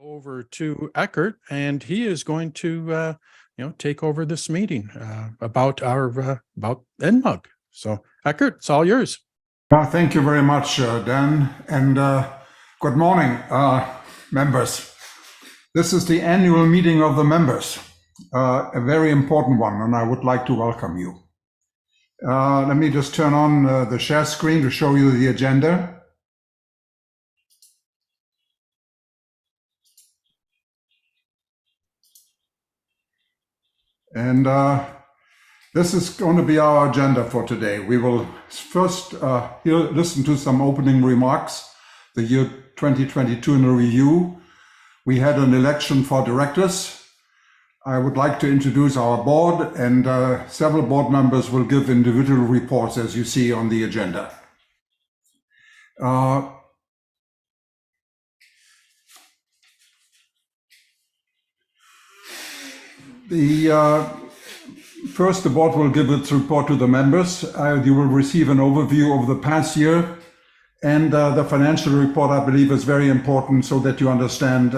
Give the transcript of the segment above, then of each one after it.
over to Eckart, and he is going to take over this meeting about our about NMUG. So Eckart, it's all yours. Thank you very much, Dan, and good morning, members. This is the annual meeting of the members, a very important one, and I would like to welcome you. Let me just turn on the share screen to show you the agenda. And this is going to be our agenda for today. We will first listen to some opening remarks, the year 2022 in a review. We had an election for directors. I would like to introduce our board, and several board members will give individual reports as you see on the agenda. First, the board will give its report to the members. You will receive an overview of the past year, and the financial report, I believe, is very important so that you understand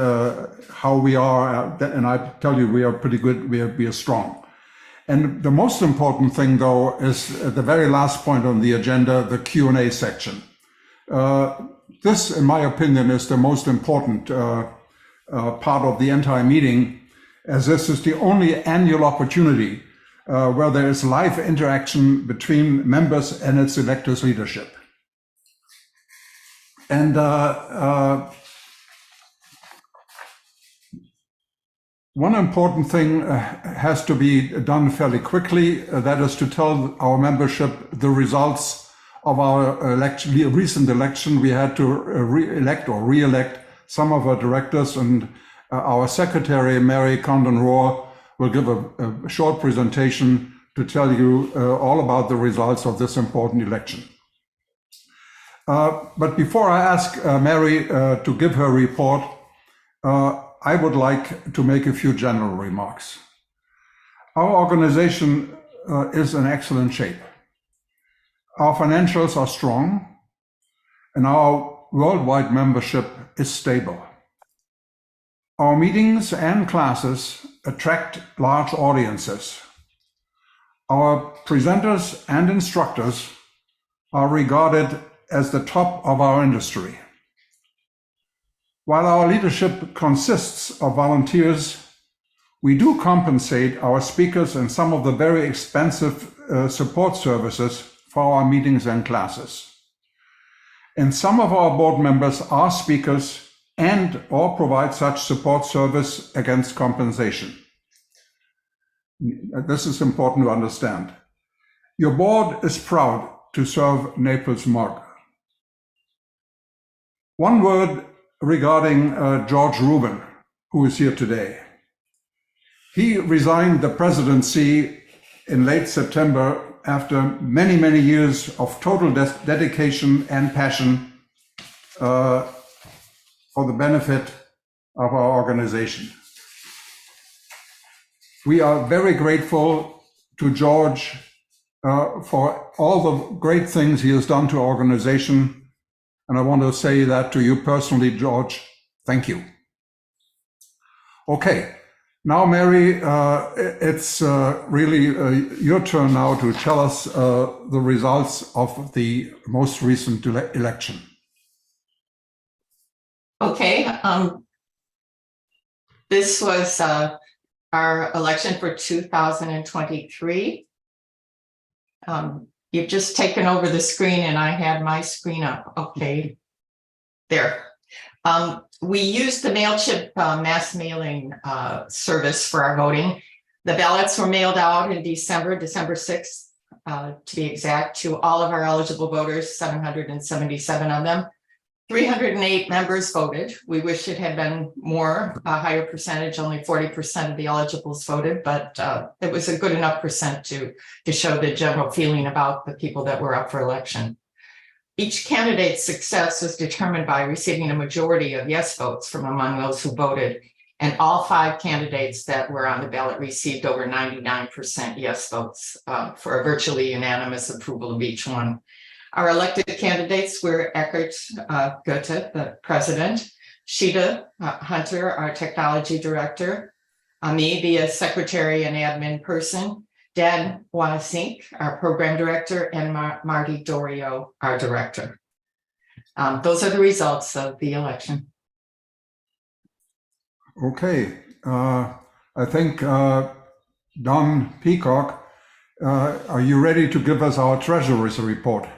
how we are. And I tell you, we are pretty good. We are strong. And the most important thing, though, is at the very last point on the agenda, the Q&A section. This, in my opinion, is the most important part of the entire meeting, as this is the only annual opportunity where there is live interaction between members and its electors' leadership. And one important thing has to be done fairly quickly. That is to tell our membership the results of our recent election. We had to re-elect some of our directors, and our secretary, Mary Condon-Rohr, will give a short presentation to tell you all about the results of this important election. But before I ask Mary to give her report, I would like to make a few general remarks. Our organization is in excellent shape. Our financials are strong, and our worldwide membership is stable. Our meetings and classes attract large audiences. Our presenters and instructors are regarded as the top of our industry. While our leadership consists of volunteers, we do compensate our speakers and some of the very expensive support services for our meetings and classes. And some of our board members are speakers and or provide such support service against compensation. This is important to understand. Your board is proud to serve Naples MUG. One word regarding George Rubin, who is here today. He resigned the presidency in late September after many, many years of total dedication and passion for the benefit of our organization. We are very grateful to George for all the great things he has done to our organization. And I want to say that to you personally, George, thank you. Okay, now Mary, it's really your turn now to tell us the results of the most recent election. Okay, this was our election for 2023. You've just taken over the screen and I had my screen up. Okay, there. We used the MailChimp mass mailing service for our voting. The ballots were mailed out in December 6th, to be exact, to all of our eligible voters, 777 of them. 308 members voted. We wish it had been more, a higher percentage, only 40% of the eligibles voted, but it was a good enough percent to show the general feeling about the people that were up for election. Each candidate's success was determined by receiving a majority of yes votes from among those who voted, and all 5 candidates that were on the ballot received over 99% yes votes for a virtually unanimous approval of each one. Our elected candidates were Eckart Goette, the president, Sheeta Hunter, our technology director, me, the secretary and admin person, Dan Wanasink, our program director, and Marty Dorio, our director. Those are the results of the election. Okay. I think Don Peacock, are you ready to give us our treasurer's report?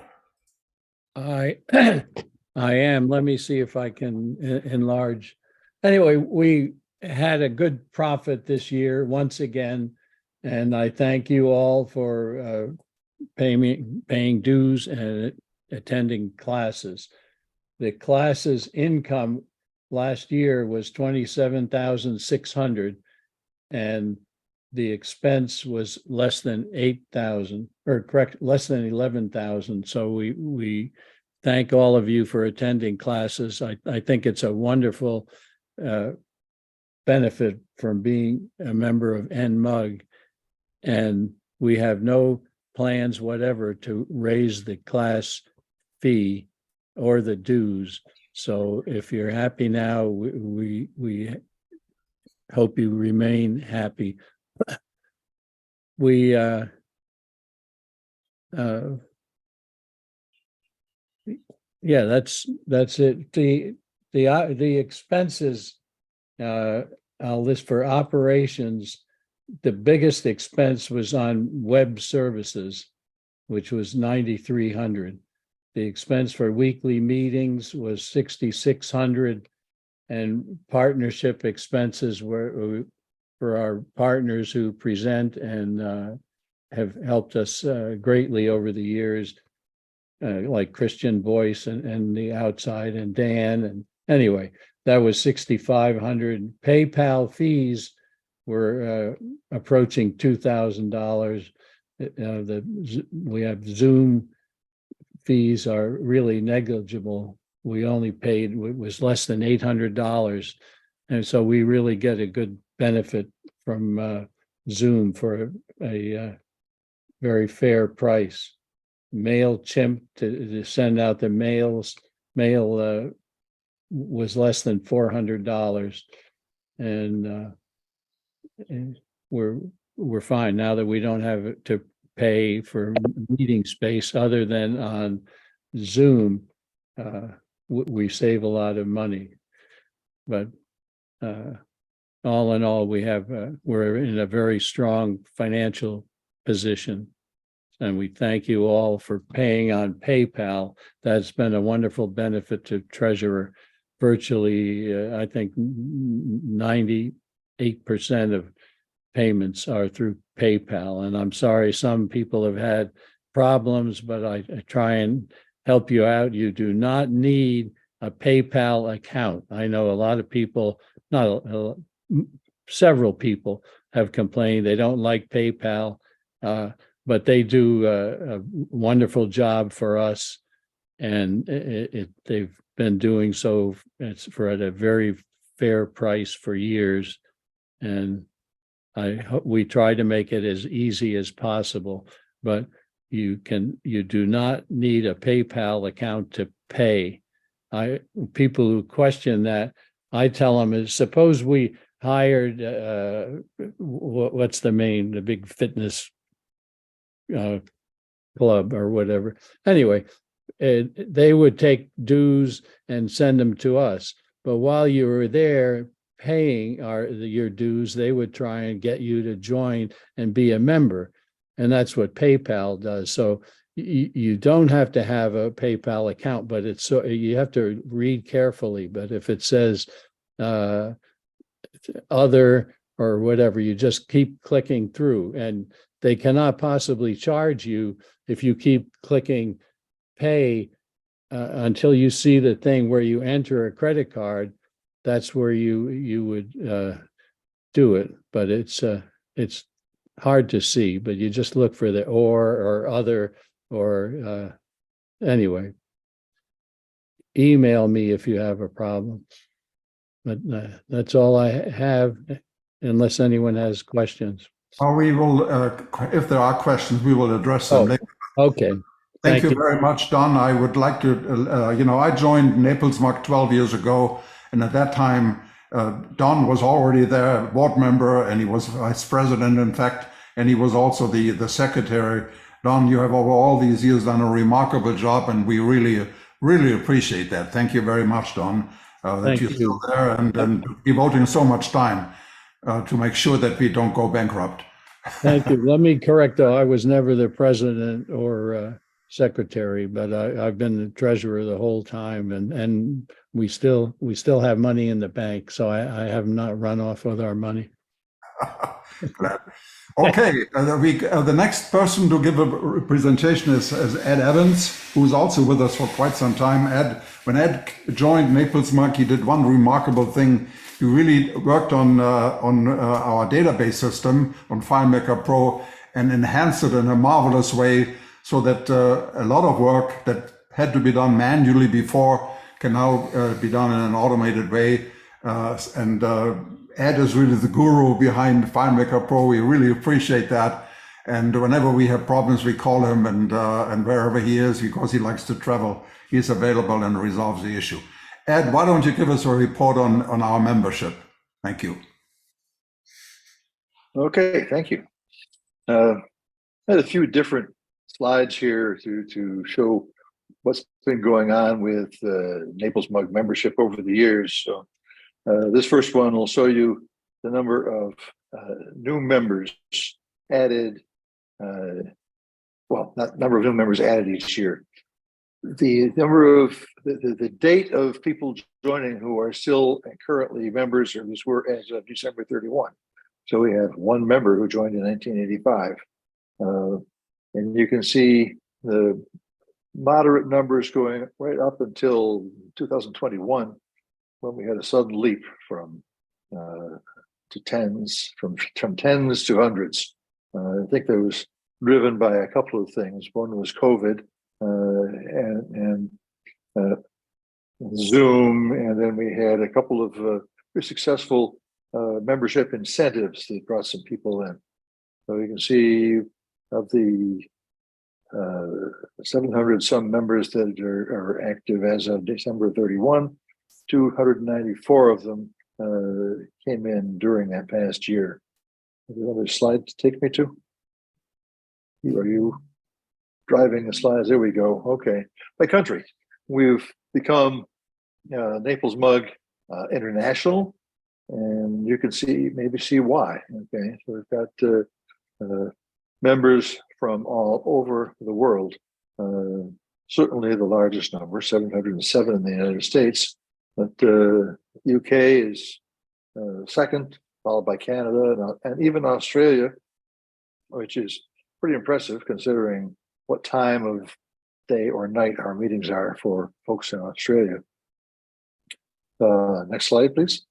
I am. Let me see if I can enlarge. Anyway, we had a good profit this year once again, and I thank you all for paying dues and attending classes. The classes income last year was $27,600, and the expense was less than 8,000, or correct, less than 11,000. So we thank all of you for attending classes. I think it's a wonderful benefit from being a member of NMUG, and we have no plans whatever to raise the class fee or the dues. So if you're happy now, we hope you remain happy. We yeah, that's it. The expenses, I'll list for operations. The biggest expense was on web services, which was $9,300. The expense for weekly meetings was $6,600, and partnership expenses were for our partners who present and have helped us greatly over the years, like Christian Voice and the Outside and Dan. And anyway, that was $6,500. PayPal fees were approaching $2,000. We have Zoom fees are really negligible. We only paid, it was less than $800. And so we really get a good benefit from Zoom for a very fair price. MailChimp to send out the mail was less than $400. And we're fine now that we don't have to pay for meeting space other than on Zoom. We save a lot of money, but all in all, we're in a very strong financial position, and we thank you all for paying on PayPal. That's been a wonderful benefit to Treasurer. Virtually, I think 98% of payments are through PayPal, and I'm sorry some people have had problems, but I try and help you out. You do not need a PayPal account. I know a lot of people, several people have complained they don't like PayPal, but they do a wonderful job for us, and they've been doing so at a very fair price for years, and we try to make it as easy as possible, but you do not need a PayPal account to pay. People who question that, I tell them is, suppose we hired what's the big fitness club or whatever. Anyway, they would take dues and send them to us, but while you were there paying your dues, they would try and get you to join and be a member, and that's what PayPal does. So you don't have to have a PayPal account, but you have to read carefully. But if it says other or whatever, you just keep clicking through, and they cannot possibly charge you if you keep clicking pay until you see the thing where you enter a credit card. That's where you would do it, but it's hard to see. But you just look for the or other, or anyway. Email me if you have a problem. But that's all I have, unless anyone has questions. We will, if there are questions, we will address them later. Okay. Thank you very much, Don. I would like to, I joined Naples MUG 12 years ago, And at that time, Don was already there, board member, and he was vice president, in fact, and he was also the secretary. Don, you have over all these years done a remarkable job, and we really, really appreciate that. Thank you very much, Don, that Thank you're you. still there and devoting so much time to make sure that we don't go bankrupt. Thank you. Let me correct, though, I was never the president or secretary, but I've been the treasurer the whole time, and we still have money in the bank, so I have not run off with our money. Glad. Okay, the next person to give a presentation is Ed Evans, who's also with us for quite some time. Ed, when Ed joined Naples MacFriends, he did one remarkable thing. He really worked on our database system on FileMaker Pro and enhanced it in a marvelous way, so that a lot of work that had to be done manually before can now be done in an automated way. Ed is really the guru behind FileMaker Pro. We really appreciate that. And whenever we have problems, we call him, and wherever he is, because he likes to travel, he's available and resolves the issue. Ed, why don't you give us a report on our membership? Thank you. Okay, thank you. I had a few different slides here to show what's been going on with Naples MUG membership over the years. So this first one will show you the number of new members added, well, not number of new members added each year. The number of the date of people joining who are still currently members, or these were as of December 31. So we have one member who joined in 1985. And you can see the moderate numbers going right up until 2021, when we had a sudden leap from to tens, from tens to hundreds. I think that was driven by a couple of things. One was COVID and Zoom, and then we had a couple of very successful membership incentives that brought some people in. So you can see of the 700 some members that are active as of December 31, 294 of them came in during that past year. Another slide to take me to? Are you driving the slides? There we go. Okay. By country, we've become Naples MUG International, and you can maybe see why. Okay, so we've got members from all over the world. Certainly the largest number, 707 in the United States, but UK is second, followed by Canada and even Australia, which is pretty impressive considering what time of day or night our meetings are for folks in Australia. Next slide, please.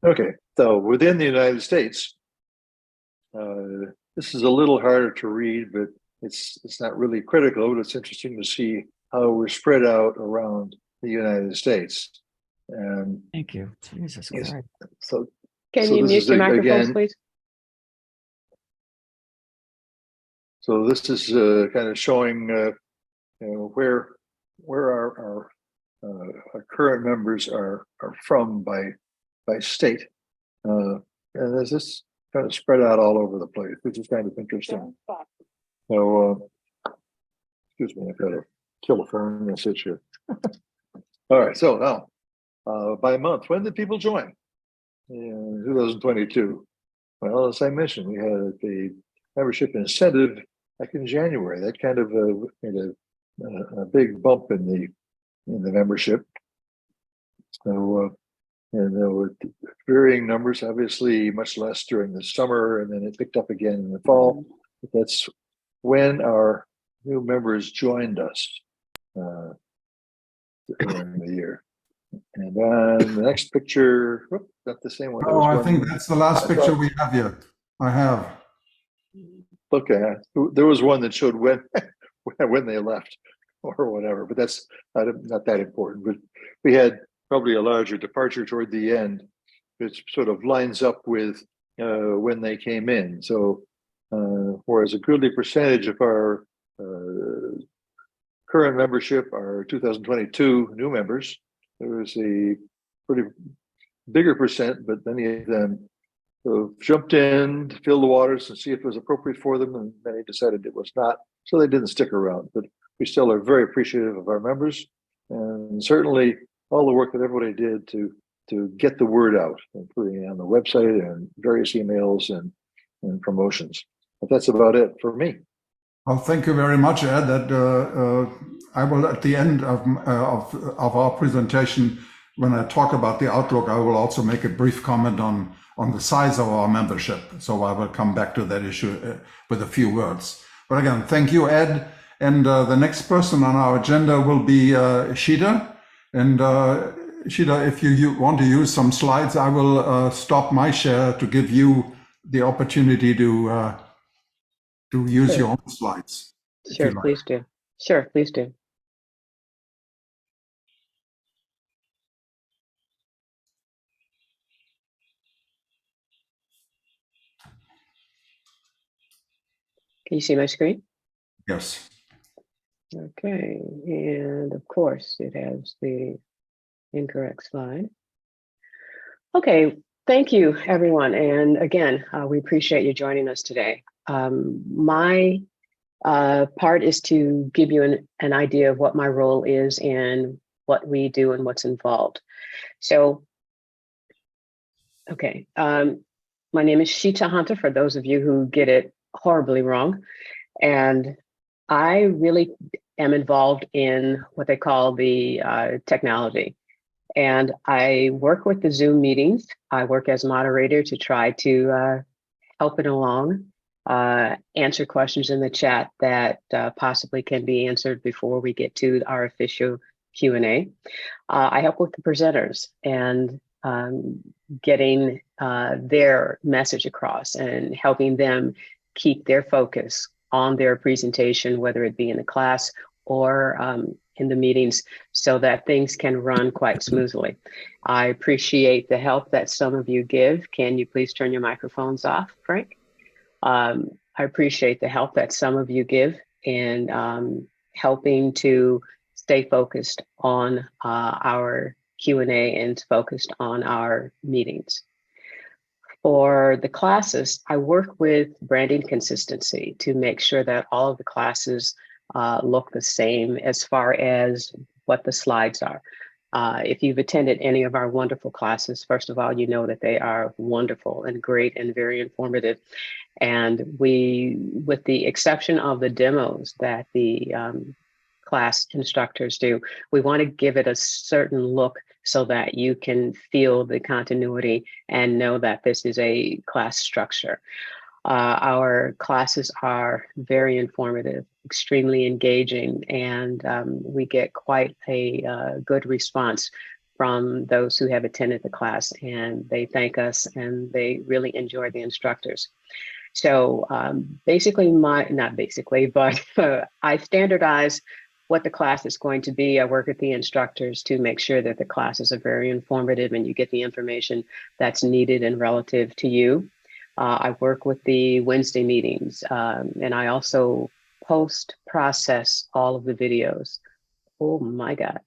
Okay, so within the United States, this is a little harder to read, but it's not really critical, but it's interesting to see how we're spread out around the United States. Thank you. Jesus Christ. So Can you mute your microphones, again, please? So this is kind of showing where our current members are from by state, and there's this kind of spread out all over the place, which is kind of interesting. So, excuse me, I've got to kill a phone message here. All right, so now by month, when did people join? In 2022. Well, as I mentioned, we had the membership incentive back in January. That kind of made a big bump in the membership. So, and there were varying numbers, obviously much less during the summer, and then it picked up again in the fall. But that's when our new members joined us during the year. And then the next picture, whoop, not the same one. Oh, I think that's the last picture we have here. I have. Okay, there was one that showed when they left or whatever, but that's not that important. But we had probably a larger departure toward the end, which sort of lines up with when they came in. So whereas a goodly percentage of our current membership are 2022 new members. There was a pretty bigger percent, but many of them jumped in to fill the waters and see if it was appropriate for them, and many decided it was not, so they didn't stick around. But we still are very appreciative of our members, and certainly all the work that everybody did to get the word out, including on the website and various emails and promotions. But that's about it for me. Well, thank you very much, Ed. That I will, at the end of our presentation, when I talk about the outlook, I will also make a brief comment on the size of our membership. So I will come back to that issue with a few words. But again, thank you, Ed. And the next person on our agenda will be Shida. And Shida, if you want to use some slides, I will stop my share to give you the opportunity to use your own slides. Sure, please do. Sure, please do. Can you see my screen? Yes. Okay, and of course it has the incorrect slide. Okay, thank you everyone. And again, we appreciate you joining us today. My part is to give you an idea of what my role is and what we do and what's involved. So, okay, my name is Shita Hunter, for those of you who get it horribly wrong. And I really am involved in what they call the technology. And I work with the Zoom meetings. I work as moderator to try to help it along, answer questions in the chat that possibly can be answered before we get to our official Q&A. I help with the presenters and getting their message across and helping them keep their focus on their presentation, whether it be in the class or in the meetings, so that things can run quite smoothly. I appreciate the help that some of you give. Can you please turn your microphones off, Frank? I appreciate the help that some of you give in helping to stay focused on our Q&A and focused on our meetings. For the classes, I work with branding consistency to make sure that all of the classes look the same as far as what the slides are. If you've attended any of our wonderful classes, first of all, you know that they are wonderful and great and very informative. And we, with the exception of the demos that the class instructors do, we want to give it a certain look so that you can feel the continuity and know that this is a class structure. Our classes are very informative, extremely engaging, and we get quite a good response from those who have attended the class, and they thank us and they really enjoy the instructors. So basically, not basically, but I standardize what the class is going to be. I work with the instructors to make sure that the classes are very informative and you get the information that's needed and relative to you. I work with the Wednesday meetings, and I also post-process all of the videos. Oh my God.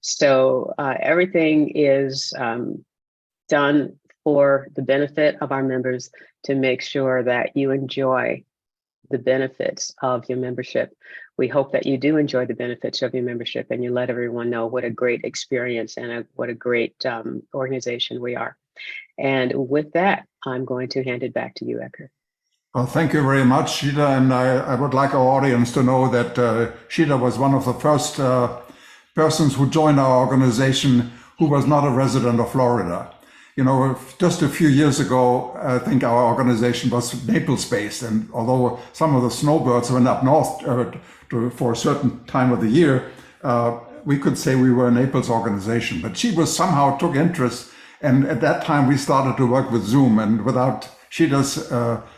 So everything is done for the benefit of our members to make sure that you enjoy the benefits of your membership. We hope that you do enjoy the benefits of your membership and you let everyone know what a great experience and what a great organization we are. And with that, I'm going to hand it back to you, Eckart. Well, thank you very much, Shida. And I would like our audience to know that Shida was one of the first persons who joined our organization who was not a resident of Florida. You know, just a few years ago, I think our organization was Naples based. And although some of the snowbirds went up north for a certain time of the year, we could say we were a Naples organization. But she somehow took interest. And at that time, we started to work with Zoom. And without Shida's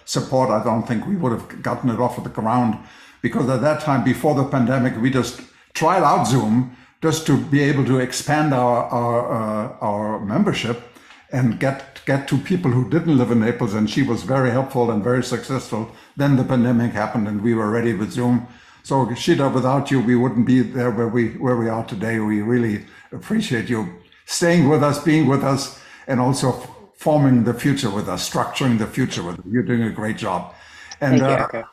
support, I don't think we would have gotten it off of the ground. Because at that time, before the pandemic, we just tried out Zoom just to be able to expand our membership and get to people who didn't live in Naples. And she was very helpful and very successful. Then the pandemic happened and we were ready with Zoom. So Shida, without you, we wouldn't be there where we are today. We really appreciate you staying with us, being with us, and also forming the future with us, structuring the future with us. You're doing a great job. And Thank you, Eckart.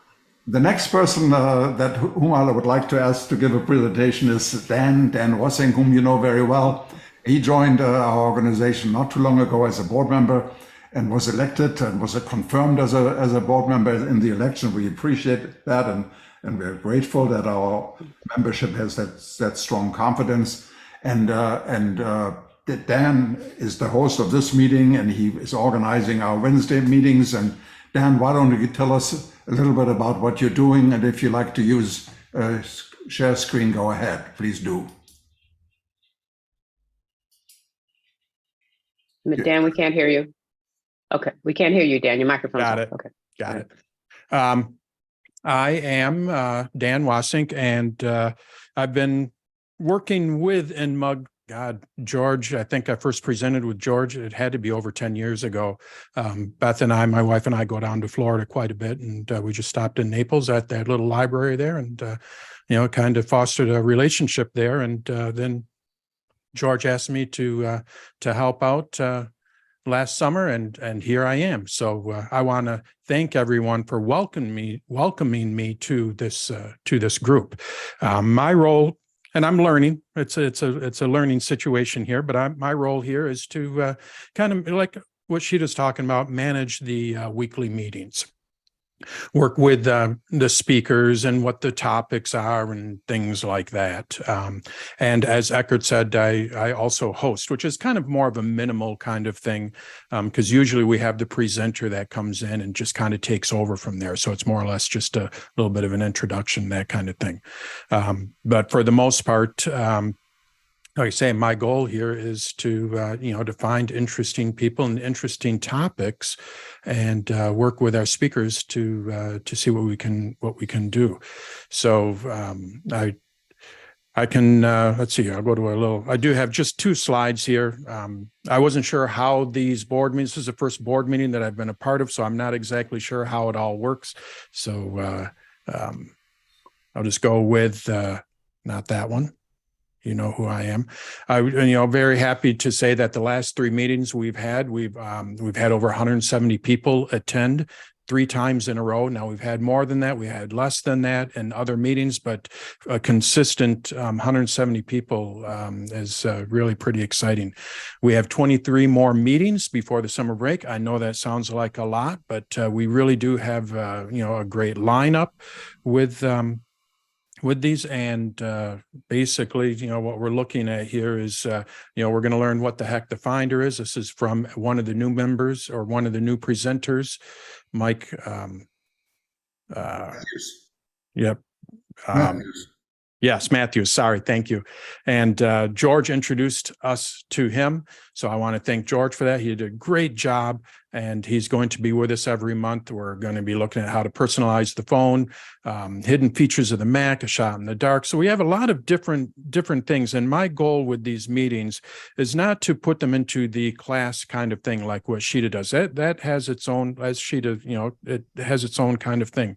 the next person whom I would like to ask to give a presentation is Dan Rossing, whom you know very well. He joined our organization not too long ago as a board member and was elected and was confirmed as a board member in the election. We appreciate that, and we're grateful that our membership has that strong confidence. And Dan is the host of this meeting, and he is organizing our Wednesday meetings. And Dan, why don't you tell us a little bit about what you're doing, and if you like to use share screen, go ahead, please do. Dan, we can't hear you. Okay, we can't hear you, Dan. Your microphone's Got off. it. Okay. Got it. I am Dan Wasink, and I've been working with NMUG. God, George, I think I first presented with George. It had to be over 10 years ago. Beth and I, my wife and I, go down to Florida quite a bit, and we just stopped in Naples at that little library there, and kind of fostered a relationship there. And then George asked me to help out last summer, and here I am. So I want to thank everyone for welcoming me to this group. My role, and I'm learning. It's a learning situation here, but my role here is to kind of, like what Sheeta's talking about, manage the weekly meetings, work with the speakers and what the topics are and things like that. And as Eckart said, I also host, which is kind of more of a minimal kind of thing, because usually we have the presenter that comes in and just kind of takes over from there. So it's more or less just a little bit of an introduction, that kind of thing. But for the most part, like I say, my goal here is to to find interesting people and interesting topics, and work with our speakers to see what we can do. So I can let's see. I'll go to a little. I do have just 2 slides here. I wasn't sure how these board meetings. This is the first board meeting that I've been a part of, so I'm not exactly sure how it all works. So I'll just go with not that one. You know who I am. Very happy to say that the last 3 meetings we've had over 170 people attend 3 times in a row. Now we've had more than that. We had less than that in other meetings, but a consistent 170 people is really pretty exciting. We have 23 more meetings before the summer break. I know that sounds like a lot, but we really do have a great lineup with these. And basically, what we're looking at here is, we're going to learn what the heck the Finder is. This is from one of the new members, or one of the new presenters, Mike. Yep. Matthews. Yes, Matthews. Sorry. Thank you. And George introduced us to him. So I want to thank George for that. He did a great job, and he's going to be with us every month. We're going to be looking at how to personalize the phone, hidden features of the Mac, a shot in the dark. So we have a lot of different things. And my goal with these meetings is not to put them into the class kind of thing like what Sheeta does. That has its own, as Sheeta, it has its own kind of thing.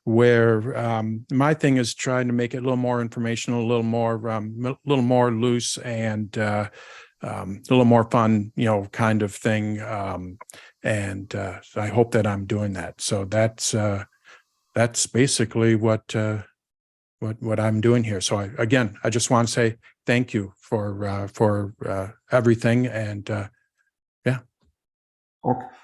Where my thing is trying to make it a little more informational, a little more loose, and a little more fun, kind of thing. And I hope that I'm doing that. So that's basically what I'm doing here. So I just want to say thank you for everything. And yeah.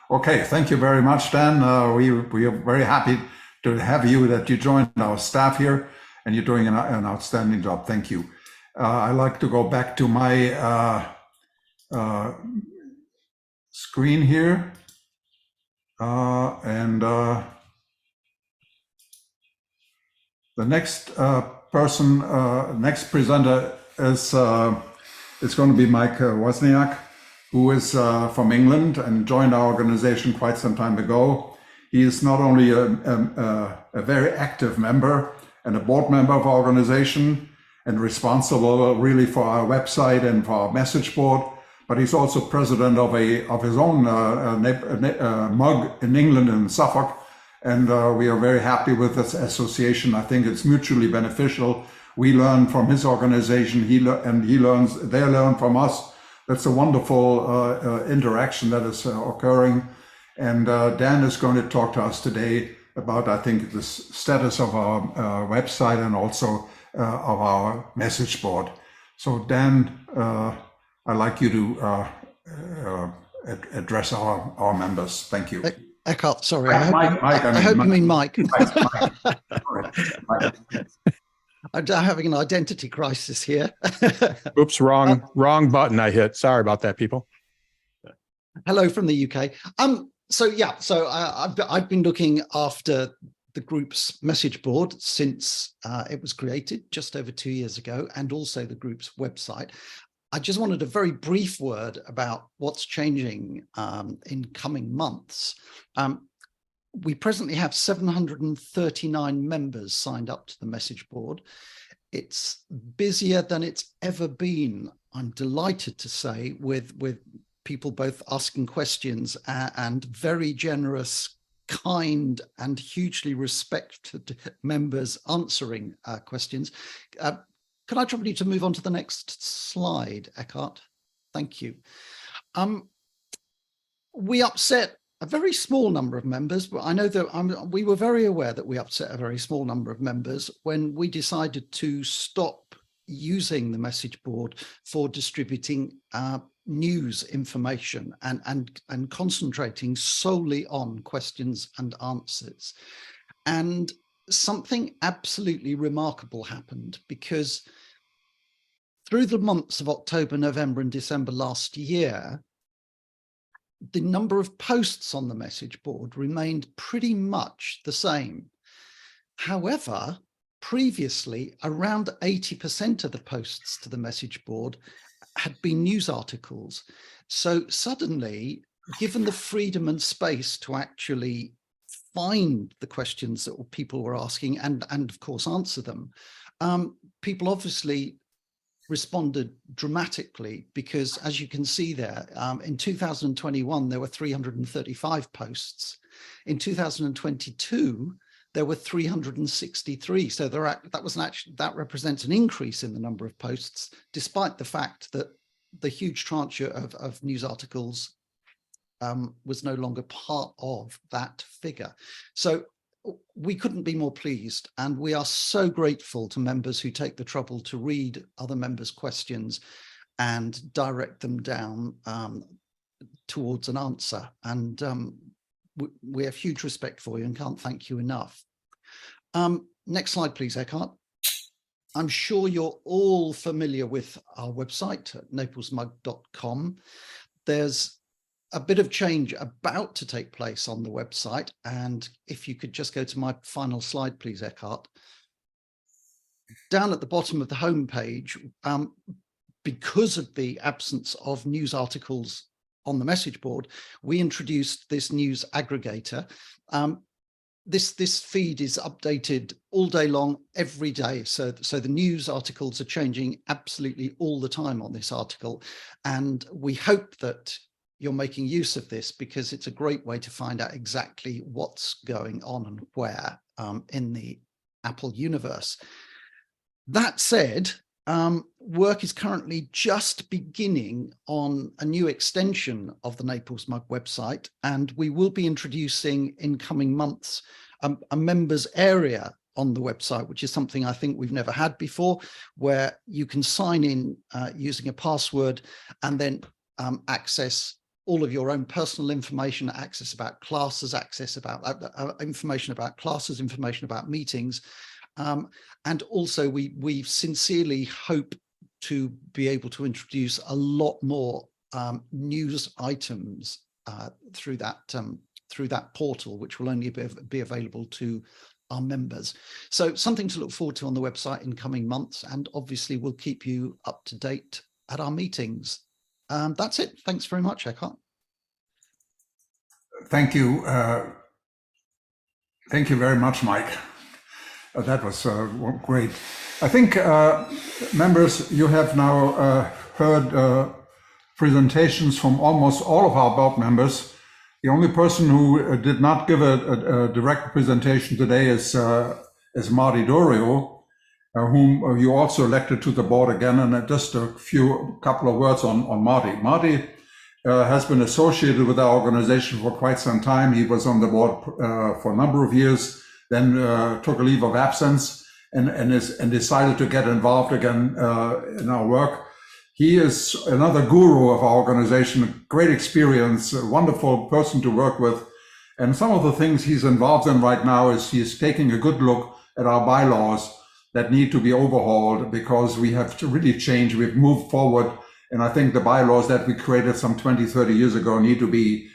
Okay. Thank you very much, Dan. We are very happy to have you, that you joined our staff here, and you're doing an outstanding job. Thank you. I like to go back to my screen here, and the next next presenter is going to be Mike Wozniak, who is from England and joined our organization quite some time ago. He is not only a very active member and a board member of our organization, and responsible really for our website and for our message board, but he's also president of his own MUG in England, in Suffolk, And we are very happy with this association. I think it's mutually beneficial. We learn from his organization, they learn from us. That's a wonderful interaction that is occurring. And Dan is going to talk to us today about, I think, the status of our website and also of our message board. So Dan, I'd like you to address our members. Thank you. Eckart, sorry. Mike, I hope you mean Mike. Mike. I'm having an identity crisis here. Oops, wrong button I hit. Sorry about that, people. Hello from the UK. I've been looking after the group's message board since it was created just over 2 years ago, and also the group's website. I just wanted a very brief word about what's changing in coming months. We presently have 739 members signed up to the message board. It's busier than it's ever been, I'm delighted to say, with people both asking questions and very generous, kind, and hugely respected members answering questions. Could I trouble you to move on to the next slide, Eckart? Thank you. We upset a very small number of members, but I know that we were very aware that we upset a very small number of members when we decided to stop using the message board for distributing news information and concentrating solely on questions and answers. And something absolutely remarkable happened, because through the months of October, November, and December last year, the number of posts on the message board remained pretty much the same. However, previously, around 80% of the posts to the message board had been news articles. So suddenly, given the freedom and space to actually find the questions that people were asking and of course answer them, people obviously responded dramatically, because as you can see there, in 2021 there were 335 posts. In 2022 there were 363. So that represents an increase in the number of posts, despite the fact that the huge tranche of news articles was no longer part of that figure. So we couldn't be more pleased, and we are so grateful to members who take the trouble to read other members' questions and direct them down towards an answer. And we have huge respect for you and can't thank you enough. Next slide, please, Eckart. I'm sure you're all familiar with our website at naplesmug.com. There's a bit of change about to take place on the website. And if you could just go to my final slide, please, Eckart. Down at the bottom of the homepage, because of the absence of news articles on the message board, we introduced this news aggregator. This feed is updated all day long, every day. So the news articles are changing absolutely all the time on this article. And we hope that you're making use of this, because it's a great way to find out exactly what's going on and where in the Apple universe. That said, work is currently just beginning on a new extension of the Naples Mug website, and we will be introducing in coming months a members area on the website, which is something I think we've never had before, where you can sign in using a password and then access all of your own personal information, access about classes, access about information about classes, information about meetings. And also we sincerely hope to be able to introduce a lot more news items through that portal, which will only be available to our members. So something to look forward to on the website in coming months, and obviously we'll keep you up to date at our meetings. That's it. Thanks very much, Eckart. Thank you. Thank you very much, Mike. That was great. I think, members, you have now heard presentations from almost all of our board members. The only person who did not give a direct presentation today is Marty Dorio, whom you also elected to the board again. And just a couple of words on Marty. Marty has been associated with our organization for quite some time. He was on the board for a number of years, then took a leave of absence and decided to get involved again in our work. He is another guru of our organization, great experience, a wonderful person to work with. And some of the things he's involved in right now is he's taking a good look at our bylaws that need to be overhauled because we have to really change. We've moved forward. And I think the bylaws that we created some 20, 30 years ago need to be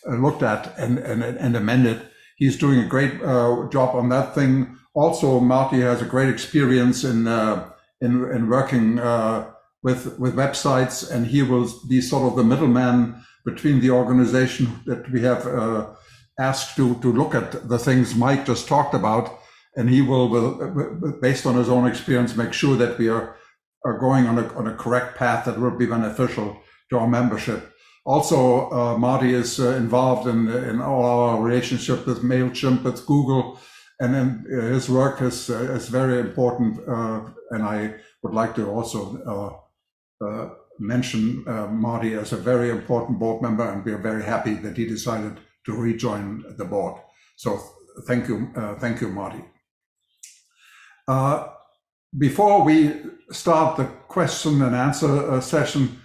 looked at and amended. He's doing a great job on that thing. Also, Marty has a great experience in working with websites, and he will be sort of the middleman between the organization that we have asked to look at the things Mike just talked about, and he will, based on his own experience, make sure that we are going on a correct path that will be beneficial to our membership. Also, Marty is involved in all our relationship with MailChimp, with Google, and then his work is very important. And I would like to also mention Marty as a very important board member, and we are very happy that he decided to rejoin the board. So thank you, Marty. Before we start the question and answer session,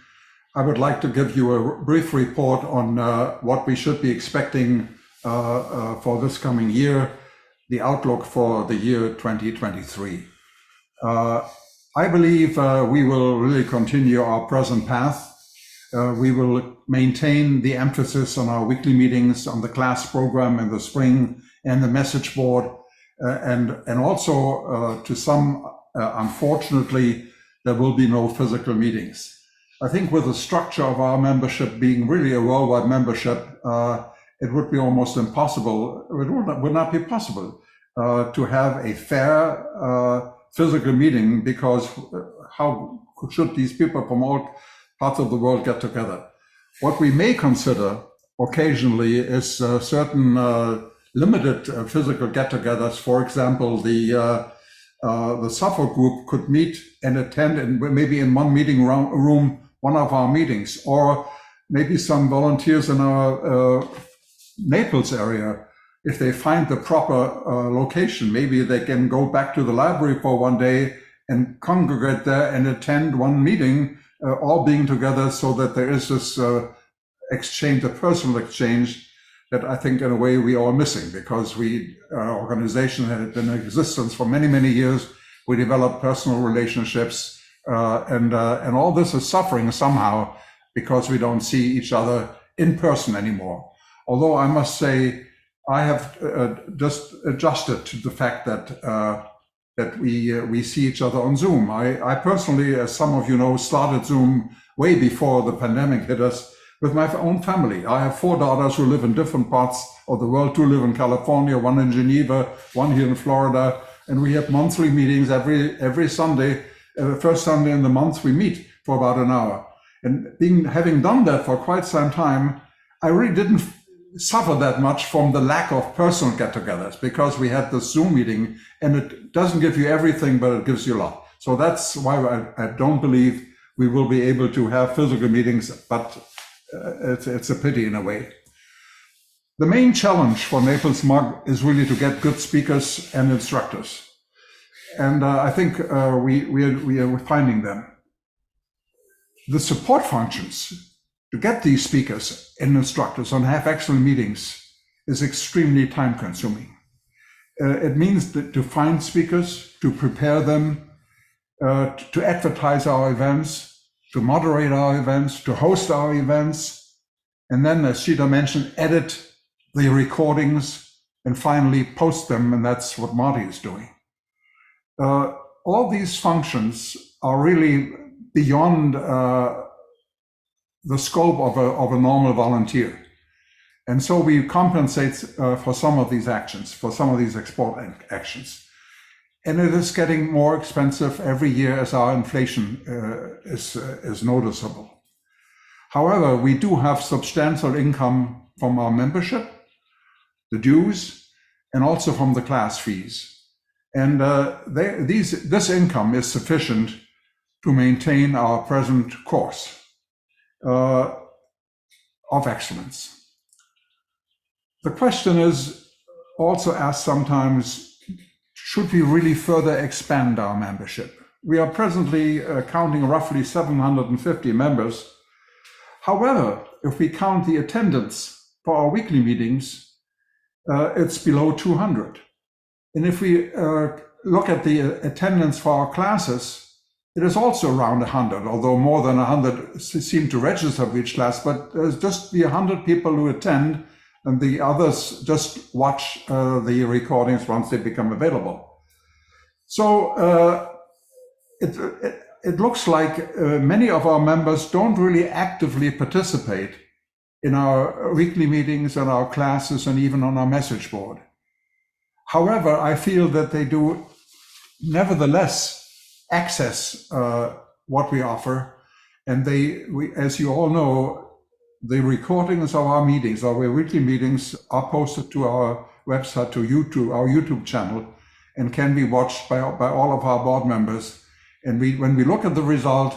I would like to give you a brief report on what we should be expecting for this coming year, the outlook for the year 2023. I believe we will really continue our present path. We will maintain the emphasis on our weekly meetings, on the class program in the spring, and the message board, and also to some, unfortunately, there will be no physical meetings. I think with the structure of our membership being really a worldwide membership, it would be almost impossible, it would not be possible to have a fair physical meeting, because how should these people from all parts of the world get together? What we may consider occasionally is certain limited physical get-togethers. For example, the Suffolk group could meet and attend, maybe in one meeting room, one of our meetings, or maybe some volunteers in our Naples area, if they find the proper location, maybe they can go back to the library for one day and congregate there and attend one meeting, all being together, so that there is this exchange, a personal exchange, that I think in a way we are missing, because our organization had been in existence for many, many years. We developed personal relationships, and all this is suffering somehow because we don't see each other in person anymore. Although I must say, I have just adjusted to the fact that we see each other on Zoom. I personally, as some of you know, started Zoom way before the pandemic hit us with my own family. I have 4 daughters who live in different parts of the world. 2 live in California, 1 in Geneva, 1 here in Florida, and we have monthly meetings every Sunday. First Sunday in the month, we meet for about an hour. And having done that for quite some time, I really didn't suffer that much from the lack of personal get-togethers, because we had the Zoom meeting, and it doesn't give you everything, but it gives you a lot. So that's why I don't believe we will be able to have physical meetings, but it's a pity in a way. The main challenge for Naples MUG is really to get good speakers and instructors. And I think we are finding them. The support functions to get these speakers and instructors and have excellent meetings is extremely time consuming. It means that to find speakers, to prepare them, to advertise our events, to moderate our events, to host our events, and then, as Sheeta mentioned, edit the recordings and finally post them, and that's what Marty is doing. All these functions are really beyond the scope of a normal volunteer. And so we compensate for some of these actions, for some of these export actions. And it is getting more expensive every year as our inflation is noticeable. However, we do have substantial income from our membership, the dues, and also from the class fees. And this income is sufficient to maintain our present course of excellence. The question is also asked sometimes, should we really further expand our membership? We are presently counting roughly 750 members. However, if we count the attendance for our weekly meetings, it's below 200. And if we look at the attendance for our classes, it is also around 100, although more than 100 seem to register for each class, but there's just the 100 people who attend, and the others just watch the recordings once they become available. So it looks like many of our members don't really actively participate in our weekly meetings and our classes and even on our message board. However, I feel that they do nevertheless access what we offer, and as you all know, the recordings of our meetings, our weekly meetings, are posted to our website, to YouTube, our YouTube channel, and can be watched by all of our board members. And when we look at the result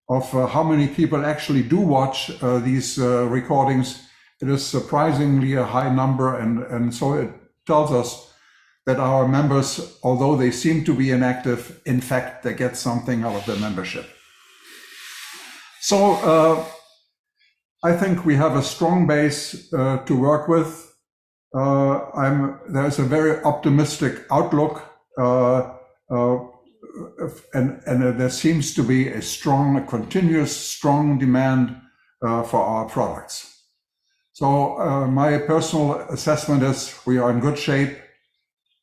of how many people actually do watch these recordings, it is surprisingly a high number, and so it tells us that our members, although they seem to be inactive, in fact, they get something out of their membership. So I think we have a strong base to work with. There's a very optimistic outlook, and there seems to be a continuous strong demand for our products. So my personal assessment is we are in good shape.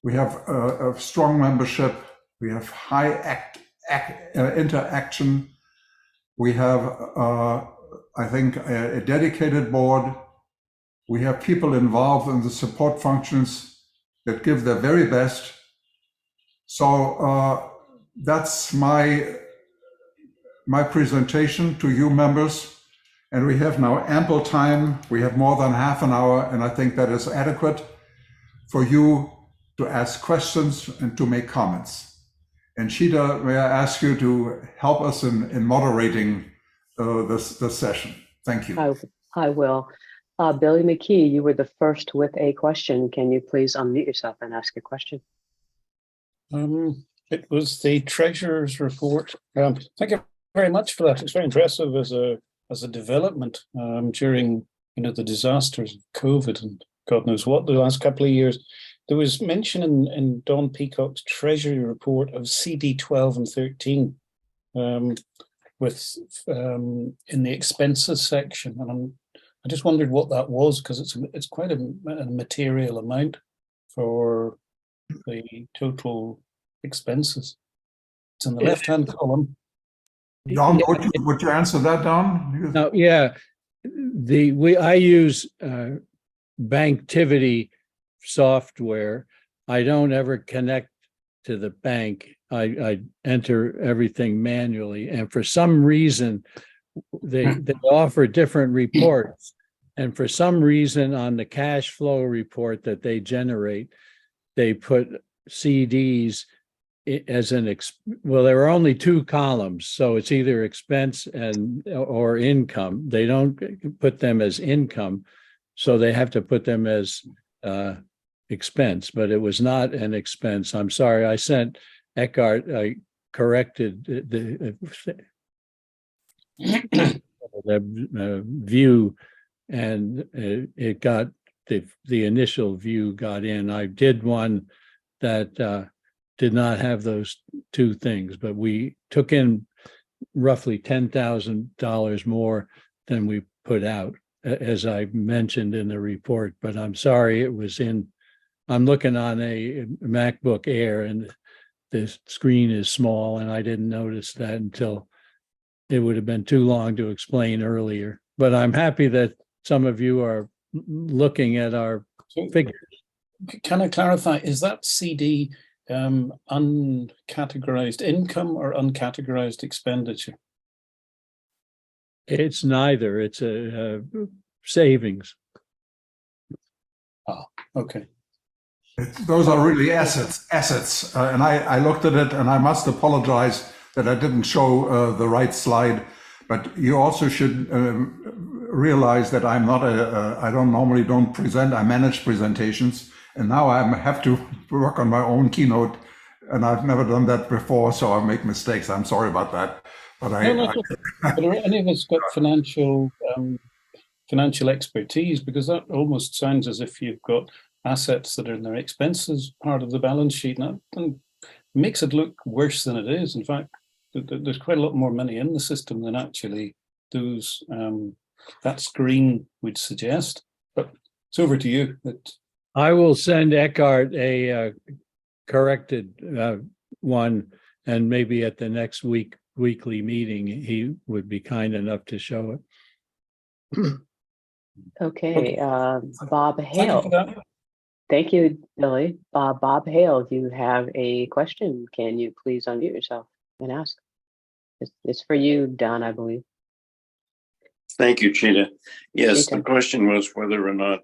We have a strong membership. We have high interaction. We have, I think, a dedicated board. We have people involved in the support functions that give their very best. So that's my presentation to you members. And we have now ample time. We have more than half an hour, and I think that is adequate for you to ask questions and to make comments. And Sheeta, may I ask you to help us in moderating this session? Thank you. I will. Billy McKee, you were the first with a question. Can you please unmute yourself and ask a question? It was the Treasurer's report. Thank you very much for that. It's very impressive as a development during the disasters of COVID and God knows what the last couple of years. There was mention in Don Peacock's Treasury report of CD 12 and 13 with in the expenses section, and I just wondered what that was, because it's quite a material amount for the total expenses. It's in the left-hand column. Don, would you answer that, Don? No, yeah, I use Banktivity software. I don't ever connect to the bank. I enter everything manually, and for some reason they offer different reports, and for some reason on the cash flow report that they generate, they put CDs as well, there are only two columns, so it's either expense or income. They don't put them as income, so they have to put them as expense, but it was not an expense. I'm sorry, I sent Eckart, I corrected the view, and it got the initial view got in. I did one that did not have those two things, but we took in roughly $10,000 more than we put out, as I mentioned in the report. But I'm sorry, I'm looking on a MacBook Air, and the screen is small, and I didn't notice that until it would have been too long to explain earlier. But I'm happy that some of you are looking at our figures. Can I clarify, is that CD uncategorized income or uncategorized expenditure? It's neither. It's a savings. Okay. Those are really assets. And I looked at it and I must apologize that I didn't show the right slide, but you also should realize that I'm not I don't present, I manage presentations. And now I have to work on my own keynote, and I've never done that before, so I make mistakes. I'm sorry about that. But But are any of us got financial expertise? Because that almost sounds as if you've got assets that are in their expenses part of the balance sheet. And that makes it look worse than it is. In fact, there's quite a lot more money in the system than actually those that screen would suggest. But it's over to you. I will send Eckart a corrected one, and maybe at the next weekly meeting, he would be kind enough to show it. Okay, Bob Thank you Hale. for that. Thank you, Billy. Bob Hale, you have a question. Can you please unmute yourself and ask? It's for you, Don, I believe. Thank you, Cheetah. Yes, Cheetah. the question was whether or not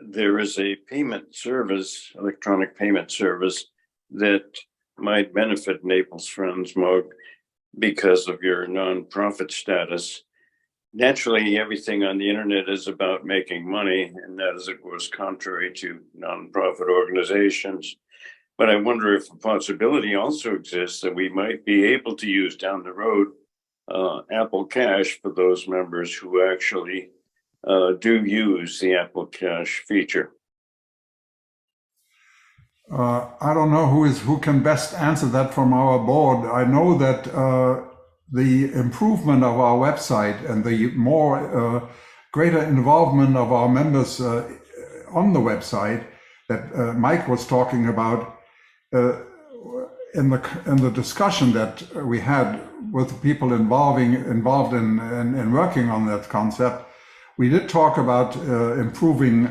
there is a payment service, electronic payment service, that might benefit Naples Friends MUG because of your nonprofit status. Naturally, everything on the internet is about making money, and that is, of course, contrary to nonprofit organizations. But I wonder if a possibility also exists that we might be able to use down the road Apple Cash for those members who actually do use the Apple Cash feature. I don't know who can best answer that from our board. I know that the improvement of our website and the more greater involvement of our members on the website that Mike was talking about in the discussion that we had with people involved in working on that concept. We did talk about improving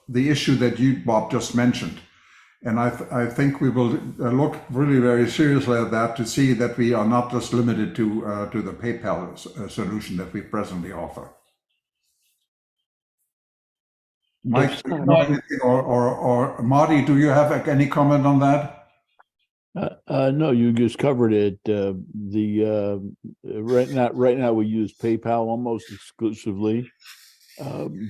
the issue that you, Bob, just mentioned. And I think we will look really very seriously at that to see that we are not just limited to the PayPal solution that we presently offer. Mike, do you know anything, or Marty, do you have any comment on that? No, you just covered it. Right now we use PayPal almost exclusively,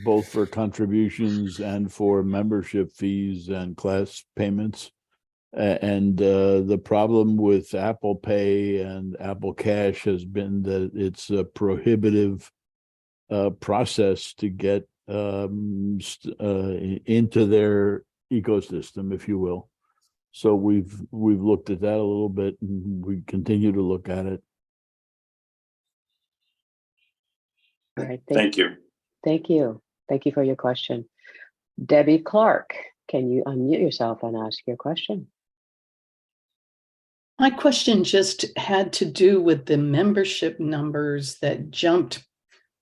both for contributions and for membership fees and class payments. And the problem with Apple Pay and Apple Cash has been that it's a prohibitive process to get into their ecosystem, if you will. So we've looked at that a little bit, and we continue to look at it. All right, Thank you. Thank you. Thank you for your question. Debbie Clark, can you unmute yourself and ask your question? My question just had to do with the membership numbers that jumped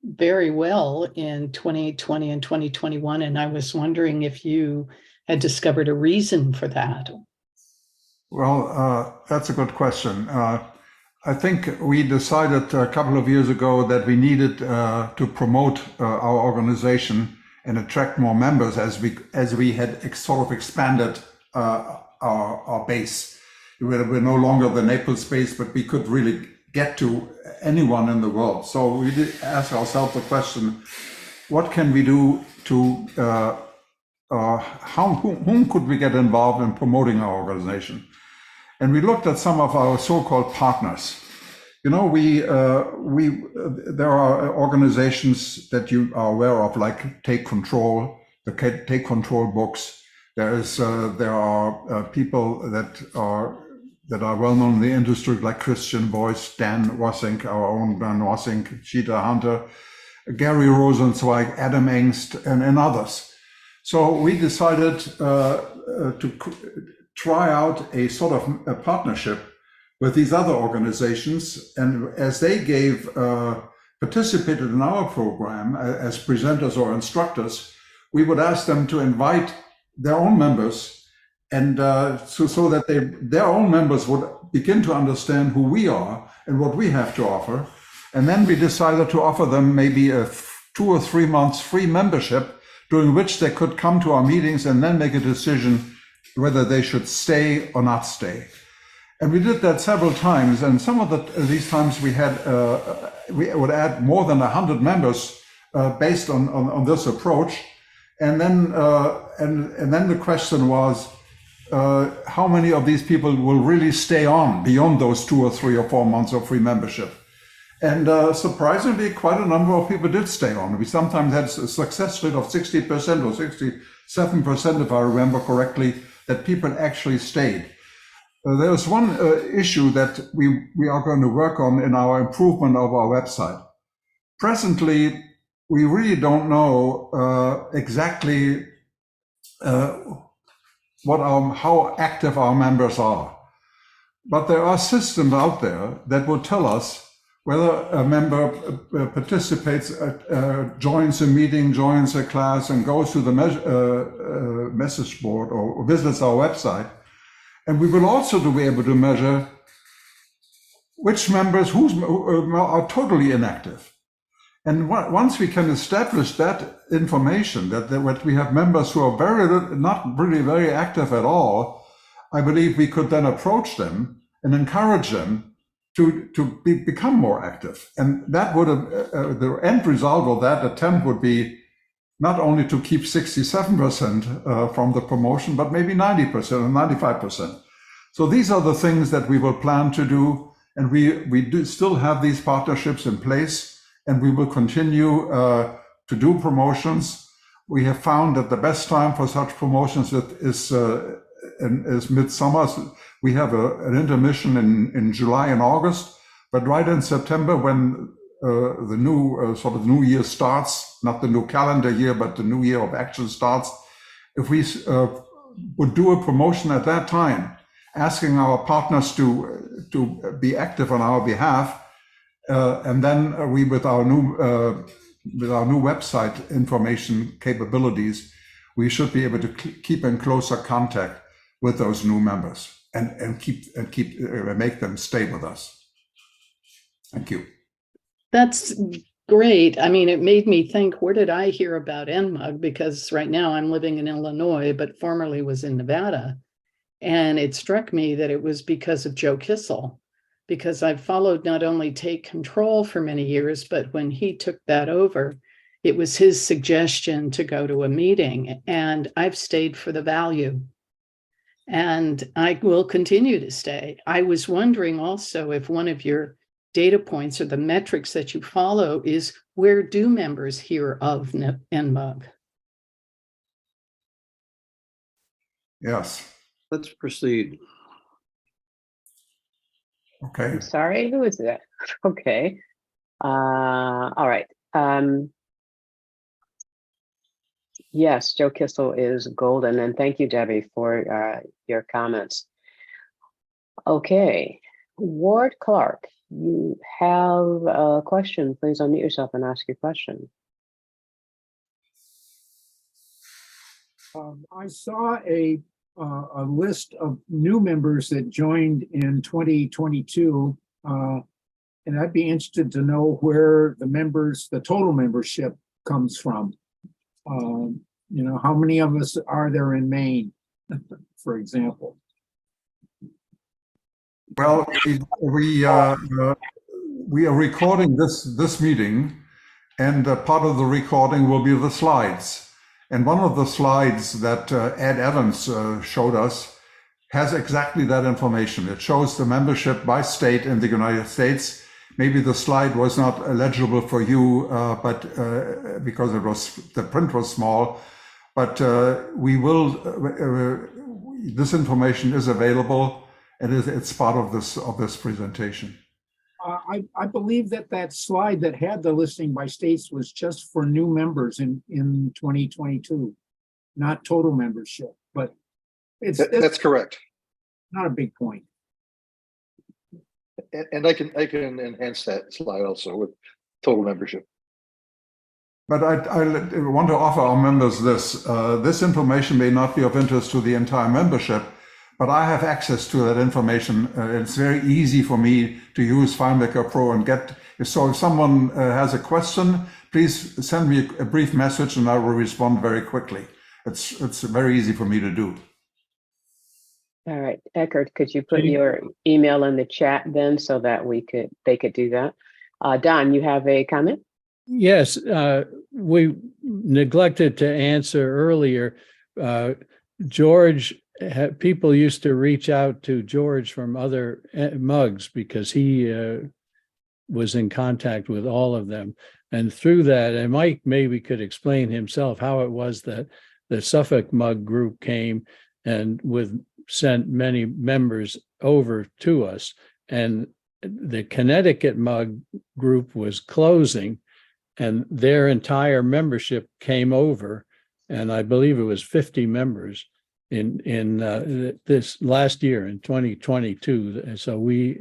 very well in 2020 and 2021. And I was wondering if you had discovered a reason for that. Well, that's a good question. I think we decided a couple of years ago that we needed to promote our organization and attract more members as we had sort of expanded our base. We're no longer the Naples base, but we could really get to anyone in the world. So we did ask ourselves the question: what can we do to whom could we get involved in promoting our organization? And we looked at some of our so-called partners. You know, there are organizations that you are aware of, like Take Control, the Take Control books. There are people that are well known in the industry, like Christian Voice, Dan Wassink, our own Dan Wassink, Cheetah Hunter, Gary Rosenzweig, Adam Engst, and others. So we decided to try out a sort of a partnership with these other organizations, and as they participated in our program as presenters or instructors, we would ask them to invite their own members, and so that their own members would begin to understand who we are and what we have to offer, And then we decided to offer them maybe a 2 or 3 months free membership, during which they could come to our meetings and then make a decision whether they should stay or not stay. And we did that several times. And some of these times we had, we would add more than 100 members based on this approach. And then, and then the question was, how many of these people will really stay on beyond those 2 or 3 or 4 months of free membership? And surprisingly, quite a number of people did stay on. We sometimes had a success rate of 60% or 67%, if I remember correctly, that people actually stayed. There's one issue that we are going to work on in our improvement of our website. Presently, we really don't know exactly how active our members are. But there are systems out there that will tell us whether a member participates, joins a meeting, joins a class, and goes to the message board or visits our website. And we will also be able to measure which members are totally inactive. And once we can establish that information, that we have members who are not really very active at all, I believe we could then approach them and encourage them to become more active. And that would the end result of that attempt would be not only to keep 67% from the promotion, but maybe 90% or 95%. So these are the things that we will plan to do. And we do still have these partnerships in place. And we will continue to do promotions. We have found that the best time for such promotions is midsummer. We have an intermission in July and August, but right in September, when the new sort of new year starts, not the new calendar year, but the new year of action starts, if we would do a promotion at that time, asking our partners to be active on our behalf, and then we, with our new website information capabilities, we should be able to keep in closer contact with those new members and make them stay with us. Thank you. That's great. I mean, it made me think, where did I hear about NMUG? Because right now I'm living in Illinois, but formerly was in Nevada. And it struck me that it was because of Joe Kissel, because I've followed not only Take Control for many years, but when he took that over, it was his suggestion to go to a meeting, and I've stayed for the value. And I will continue to stay. I was wondering also if one of your data points or the metrics that you follow is, where do members hear of NMUG? Yes. Let's proceed. Okay. I'm sorry, who is that? Okay. All right. Yes, Joe Kissel is golden. And thank you, Debbie, for your comments. Okay. Ward Clark, you have a question. Please unmute yourself and ask your question. I saw a list of new members that joined in 2022, and I'd be interested to know where the total membership comes from. You know, how many of us are there in Maine, for example? Well, we are recording this meeting, and part of the recording will be the slides. And one of the slides that Ed Evans showed us has exactly that information. It shows the membership by state in the United States. Maybe the slide was not legible for you, but because the print was small. But we will. This information is available, and it's part of this presentation. I believe that slide that had the listing by states was just for new members in 2022, not total membership. But that's correct. Not a big point. And I can enhance that slide also with total membership. But I want to offer our members this. This information may not be of interest to the entire membership, but I have access to that information. It's very easy for me to use FileMaker Pro and get So if someone has a question, please send me a brief message and I will respond very quickly. It's very easy for me to do. All right, Eckart, could you put your email in the chat then so that they could do that? Don, you have a comment? Yes, we neglected to answer earlier. George, people used to reach out to George from other MUGs because he was in contact with all of them. And through that, and Mike maybe could explain himself how it was that the Suffolk MUG group came and sent many members over to us. And the Connecticut MUG group was closing and their entire membership came over. And I believe it was 50 members in this last year in 2022. And so we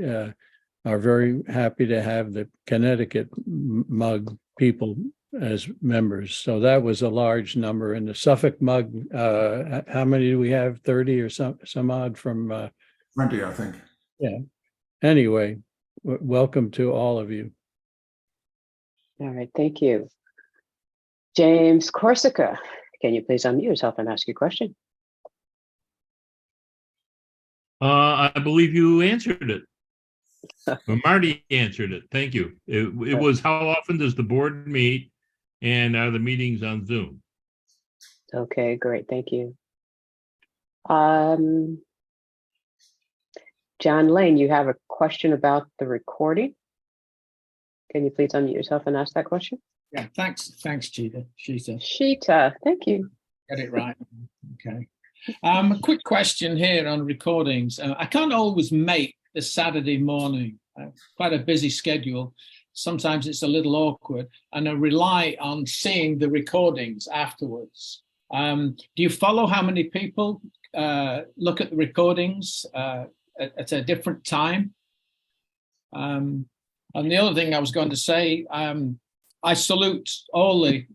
are very happy to have the Connecticut MUG people as members. So that was a large number. And the Suffolk MUG, how many do we have? 30 or some odd from 20, I think. Yeah. Anyway, welcome to all of you. All right, thank you. James Corsica, can you please unmute yourself and ask your question? I believe you answered it. Marty answered it. Thank you. It was how often does the board meet and are the meetings on Zoom? Okay, great. Thank you. John Lane, you have a question about the recording. Can you please unmute yourself and ask that question? Yeah, thanks, Sheeta. Sheeta, thank you. Get it right. Okay. A quick question here on recordings. I can't always make the Saturday morning. Quite a busy schedule. Sometimes it's a little awkward, and I rely on seeing the recordings afterwards. Do you follow how many people look at the recordings at a different time? And the other thing I was going to say, I salute all the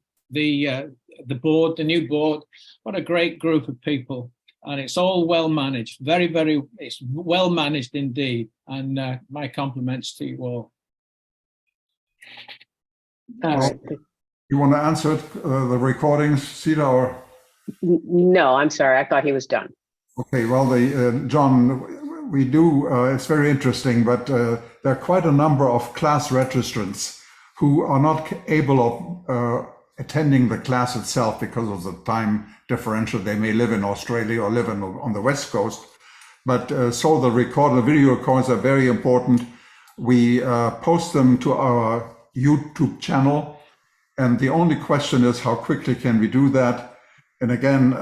board, the new board. What a great group of people, and it's all well managed. It's well managed indeed. And my compliments to you all. All right. You want to answer the recordings, Sita, or? No, I'm sorry. I thought he was done. Okay, well, John, we do, it's very interesting, but there are quite a number of class registrants who are not able of attending the class itself because of the time differential. They may live in Australia or live on the West Coast. But so the video recordings are very important. We post them to our YouTube channel. And the only question is, how quickly can we do that? And again,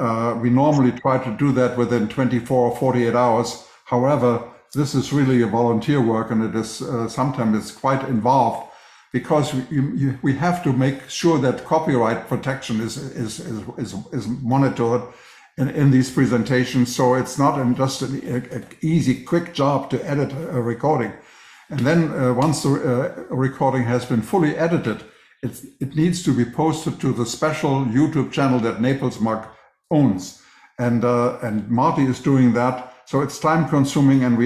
we normally try to do that within 24 or 48 hours. However, this is really a volunteer work, and it is sometimes it's quite involved because we have to make sure that copyright protection is monitored in these presentations. So it's not just an easy, quick job to edit a recording. And then once the recording has been fully edited, it needs to be posted to the special YouTube channel that Naples MUG owns. And Marty is doing that. So it's time consuming, and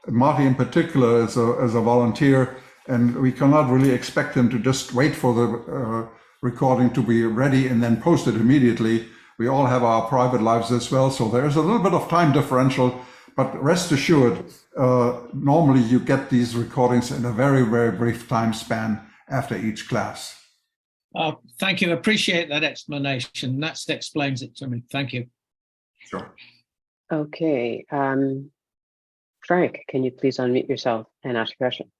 Marty in particular is a volunteer, and we cannot really expect him to just wait for the recording to be ready and then post it immediately. We all have our private lives as well. So there's a little bit of time differential, but rest assured, normally you get these recordings in a very, very brief time span after each class. Thank you. Appreciate that explanation. That explains it to me. Thank you. Sure. Okay. Frank, can you please unmute yourself and ask your question?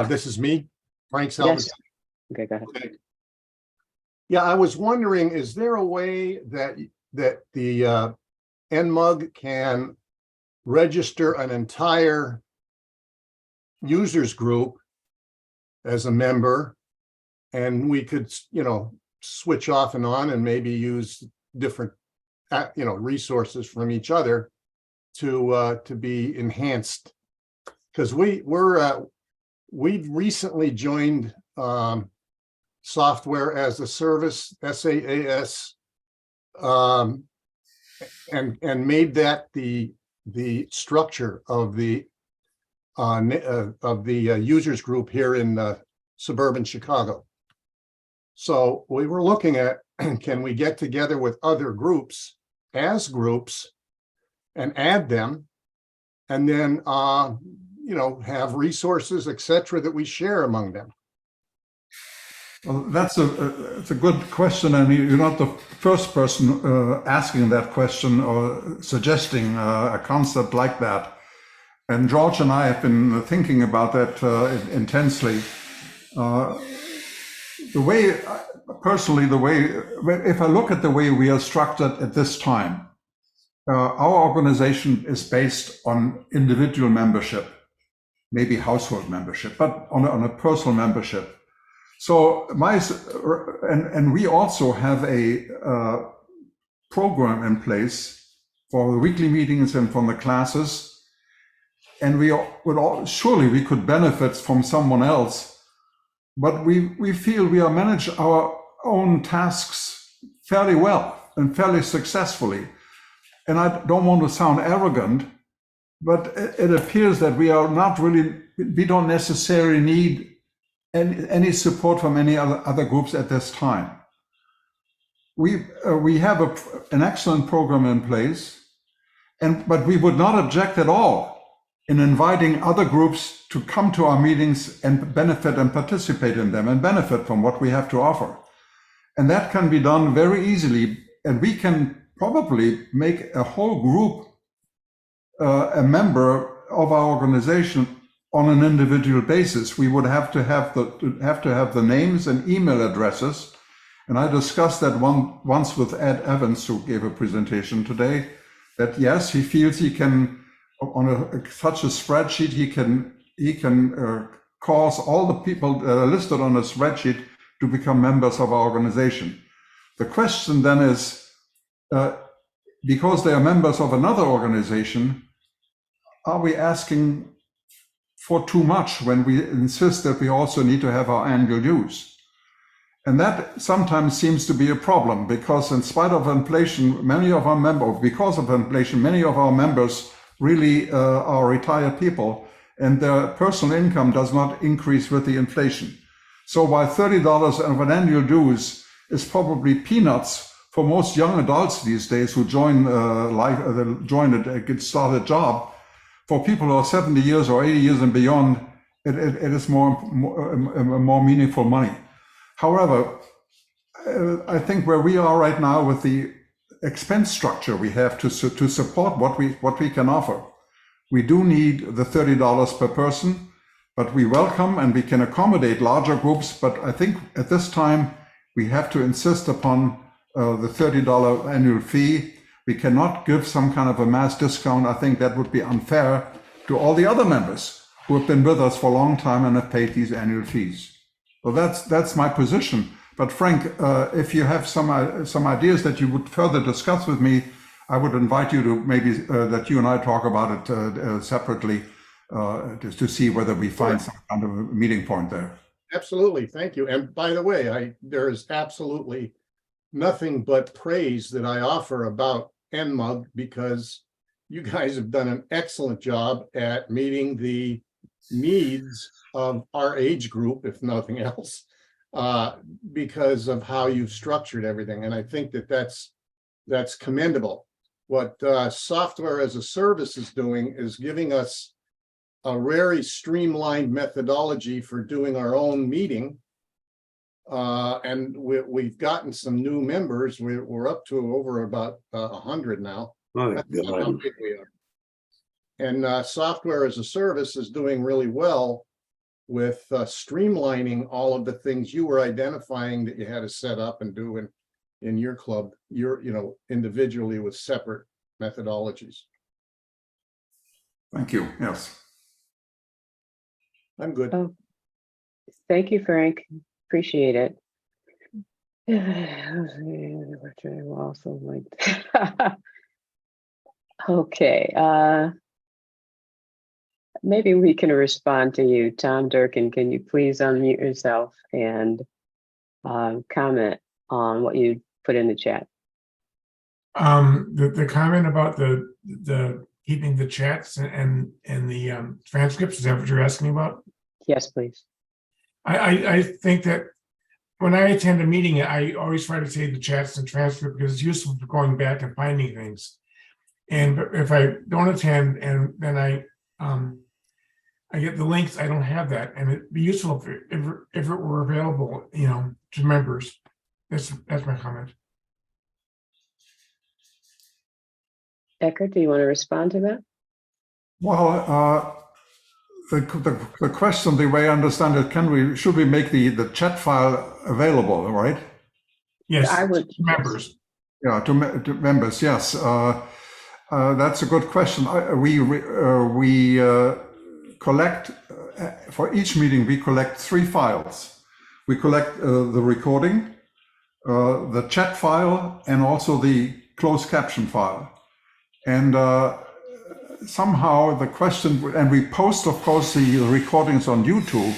This is me, Frank Salvador. Yes. Okay, go ahead. Okay. Yeah, I was wondering, is there a way that the NMUG can register an entire users group as a member, and we could, switch off and on and maybe use different, resources from each other to be enhanced? Because we've recently joined software as a service, SaaS, and made that the the structure of the users group here in suburban Chicago. So we were looking at, can we get together with other groups as groups and add them, and then have resources, etc., that we share among them. Well, that's it's a good question, and you're not the first person asking that question or suggesting a concept like that. And George and I have been thinking about that intensely. If I look at the way we are structured at this time, our organization is based on individual membership, maybe household membership, but on a personal membership. So and we also have a program in place for the weekly meetings and from the classes. And surely we could benefit from someone else, but we feel we are manage our own tasks fairly well and fairly successfully. And I don't want to sound arrogant, but it appears that we don't necessarily need any support from any other groups at this time. We have an excellent program in place, but we would not object at all in inviting other groups to come to our meetings and benefit and participate in them and benefit from what we have to offer. And that can be done very easily. And we can probably make a whole group a member of our organization on an individual basis. We would have to have the names and email addresses. And I discussed that once with Ed Evans, who gave a presentation today, that yes, he feels he can, on such a spreadsheet, he can cause all the people that are listed on a spreadsheet to become members of our organization. The question then is, because they are members of another organization, are we asking for too much when we insist that we also need to have our annual dues? And that sometimes seems to be a problem, because in spite of inflation, many of our members really are retired people, and their personal income does not increase with the inflation. So while $30 of an annual dues is probably peanuts for most young adults these days who join a get started job, for people who are 70 years or 80 years and beyond, it is more meaningful money. However, I think where we are right now with the expense structure we have to support what we can offer, we do need the $30 per person, but we welcome and we can accommodate larger groups. But I think at this time we have to insist upon the $30 annual fee. We cannot give some kind of a mass discount. I think that would be unfair to all the other members who have been with us for a long time and have paid these annual fees. So that's my position. But Frank, if you have some ideas that you would further discuss with me, I would invite you to maybe that you and I talk about it separately, just to see whether we find some kind of a meeting point there. Absolutely, thank you. And by the way, there is absolutely nothing but praise that I offer about NMUG, because you guys have done an excellent job at meeting the needs of our age group, if nothing else, because of how you've structured everything. And I think that's commendable. What software as a service is doing is giving us a very streamlined methodology for doing our own meeting. And we've gotten some new members. We're up to over about 100 now. That's how big we are. And software as a service is doing really well with streamlining all of the things you were identifying that you had to set up and do in your club, individually with separate methodologies. Thank you. Yes. I'm good. Oh, thank you, Frank. Appreciate it. Okay. Maybe we can respond to you. Tom Durkin, can you please unmute yourself and comment on what you put in the chat? The comment about the keeping the chats and the transcripts? Is that what you're asking about? Yes, please. I think that when I attend a meeting, I always try to save the chats and transcript because it's useful for going back and finding things. And if I don't attend and then I get the links, I don't have that, and it'd be useful if it were available, to members. That's my comment. Eckart, do you want to respond to that? Well, the question, the way I understand it, should we make the chat file available, right? Yes, I would. To members. Yeah, to members, yes. That's a good question. We collect, for each meeting, we collect 3 files. We collect the recording, the chat file, and also the closed caption file. And somehow the question, and we post, of course, the recordings on YouTube.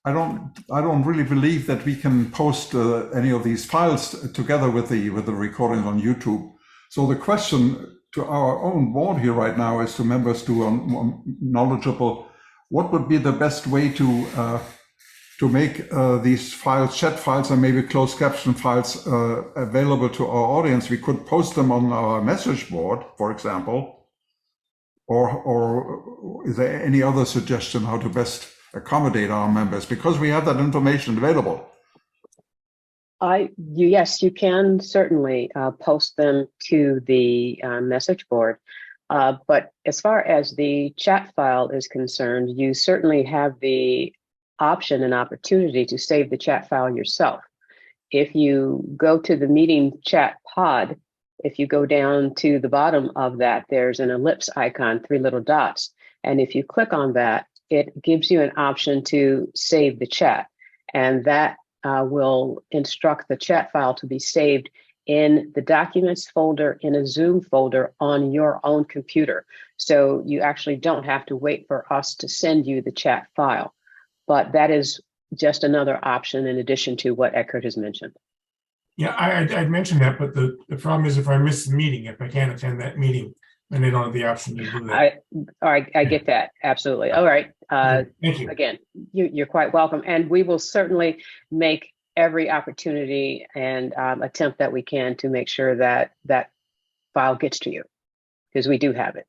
I don't really believe that we can post any of these files together with the recordings on YouTube. So the question to our own board here right now is to members who are knowledgeable, what would be the best way to make these files, chat files, and maybe closed caption files available to our audience? We could post them on our message board, for example. Or is there any other suggestion how to best accommodate our members, because we have that information available? Yes, you can certainly post them to the message board. But as far as the chat file is concerned, you certainly have the option and opportunity to save the chat file yourself. If you go to the meeting chat pod, if you go down to the bottom of that, there's an ellipse icon, 3 little dots. And if you click on that, it gives you an option to save the chat. And that will instruct the chat file to be saved in the documents folder in a Zoom folder on your own computer. So you actually don't have to wait for us to send you the chat file. But that is just another option in addition to what Eckart has mentioned. Yeah, I mentioned that, but the problem is if I miss the meeting, if I can't attend that meeting, then they don't have the option to do that. All right, I get that. Absolutely. All right. Thank you. Again, you're quite welcome. And we will certainly make every opportunity and attempt that we can to make sure that that file gets to you, because we do have it.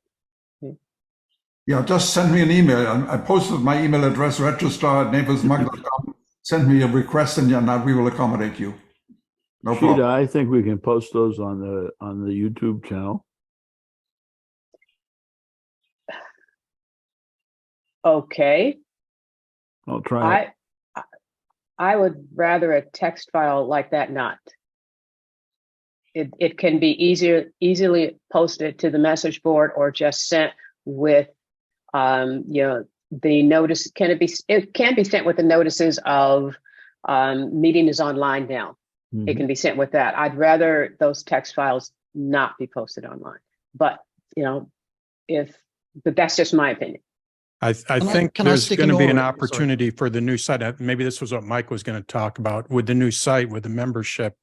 Yeah, just send me an email. I posted my email address, registrar@naplesmug.com. Send me a request and we will accommodate you. No problem. Sheeta, I think we can post those on the YouTube channel. Okay. I'll try it. I would rather a text file like that not. It can be easily posted to the message board or just sent with the notice. It can be sent with the notices of meeting is online now. Mm-hmm. It can be sent with that. I'd rather those text files not be posted online. But but that's just my opinion. I think there's going to be an opportunity for the new site. Maybe this was what Mike was going to talk about with the new site, with the membership.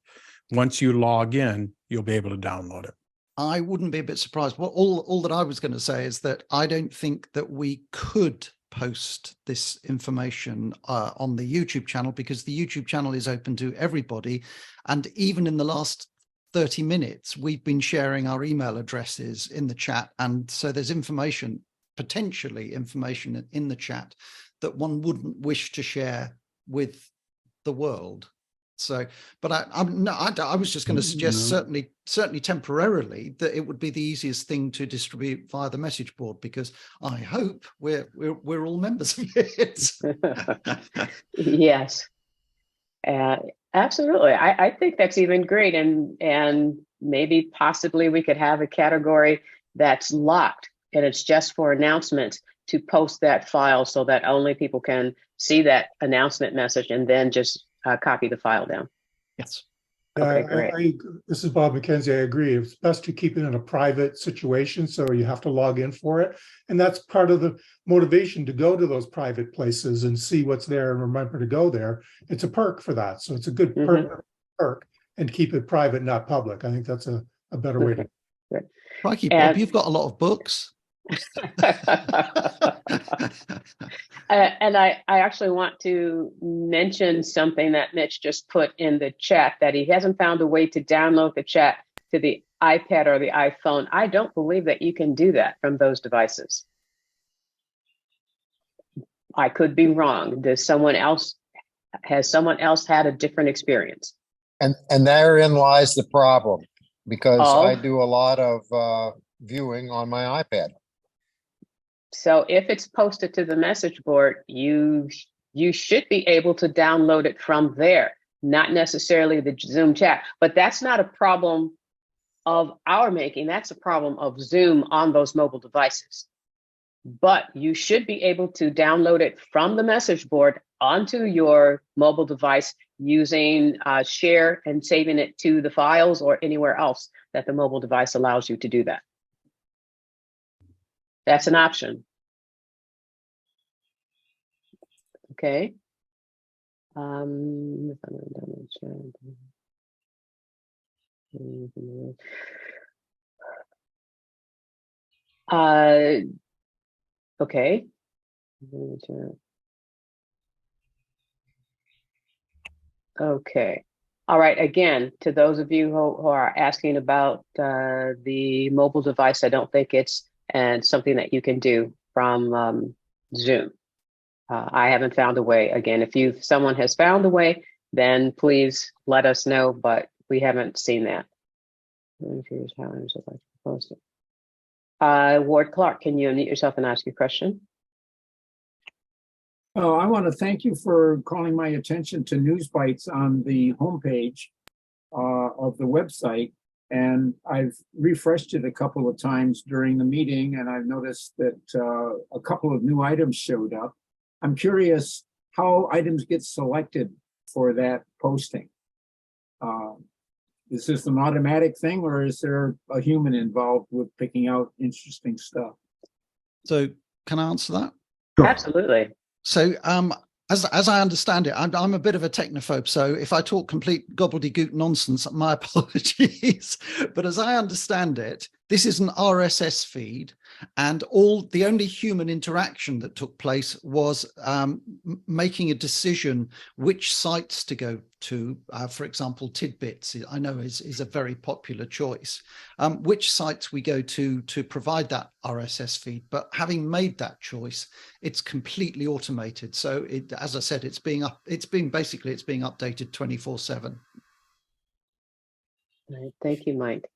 Once you log in, you'll be able to download it. I wouldn't be a bit surprised. Well, all that I was going to say is that I don't think that we could post this information on the YouTube channel, because the YouTube channel is open to everybody. And even in the last 30 minutes, we've been sharing our email addresses in the chat. And so there's potentially information in the chat that one wouldn't wish to share with the world. So, but I was just going to suggest certainly temporarily that it would be the easiest thing to distribute via the message board, because I hope we're all members of it. Yes, absolutely. I think that's even great, and maybe possibly we could have a category that's locked and it's just for announcements, to post that file so that only people can see that announcement message and then just copy the file down. Yes. Okay, great. This is Bob McKenzie. I agree. It's best to keep it in a private situation, so you have to log in for it. And that's part of the motivation to go to those private places and see what's there and remember to go there. It's a perk for that. So it's a good perk and keep it private, not public. I think that's a better way to Crikey, And- Bob, you've got a lot of books. And I actually want to mention something that Mitch just put in the chat, that he hasn't found a way to download the chat to the iPad or the iPhone. I don't believe that you can do that from those devices. I could be wrong. Has someone else had a different experience? And therein lies the problem, because Oh. I do a lot of viewing on my iPad. So if it's posted to the message board, you should be able to download it from there, not necessarily the Zoom chat. But that's not a problem of our making. That's a problem of Zoom on those mobile devices. But you should be able to download it from the message board onto your mobile device using share and saving it to the files or anywhere else that the mobile device allows you to do that. That's an option. Okay. Okay. Okay. All right. Again, to those of you who are asking about the mobile device, I don't think it's something that you can do from Zoom. I haven't found a way. Again, if someone has found a way, then please let us know, but we haven't seen that. Ward Clark, can you unmute yourself and ask your question? I want to thank you for calling my attention to News Bites on the homepage of the website. And I've refreshed it a couple of times during the meeting, and I've noticed that a couple of new items showed up. I'm curious how items get selected for that posting. Is this an automatic thing, or is there a human involved with picking out interesting stuff? So can I answer that? Absolutely. So as I understand it, I'm a bit of a technophobe, so if I talk complete gobbledygook nonsense, my apologies. But as I understand it, this is an RSS feed, and the only human interaction that took place was making a decision which sites to go to. For example, Tidbits, I know is a very popular choice. Which sites we go to provide that RSS feed, but having made that choice, it's completely automated. So as I said, it's being updated 24/7. Right, thank you, Mike.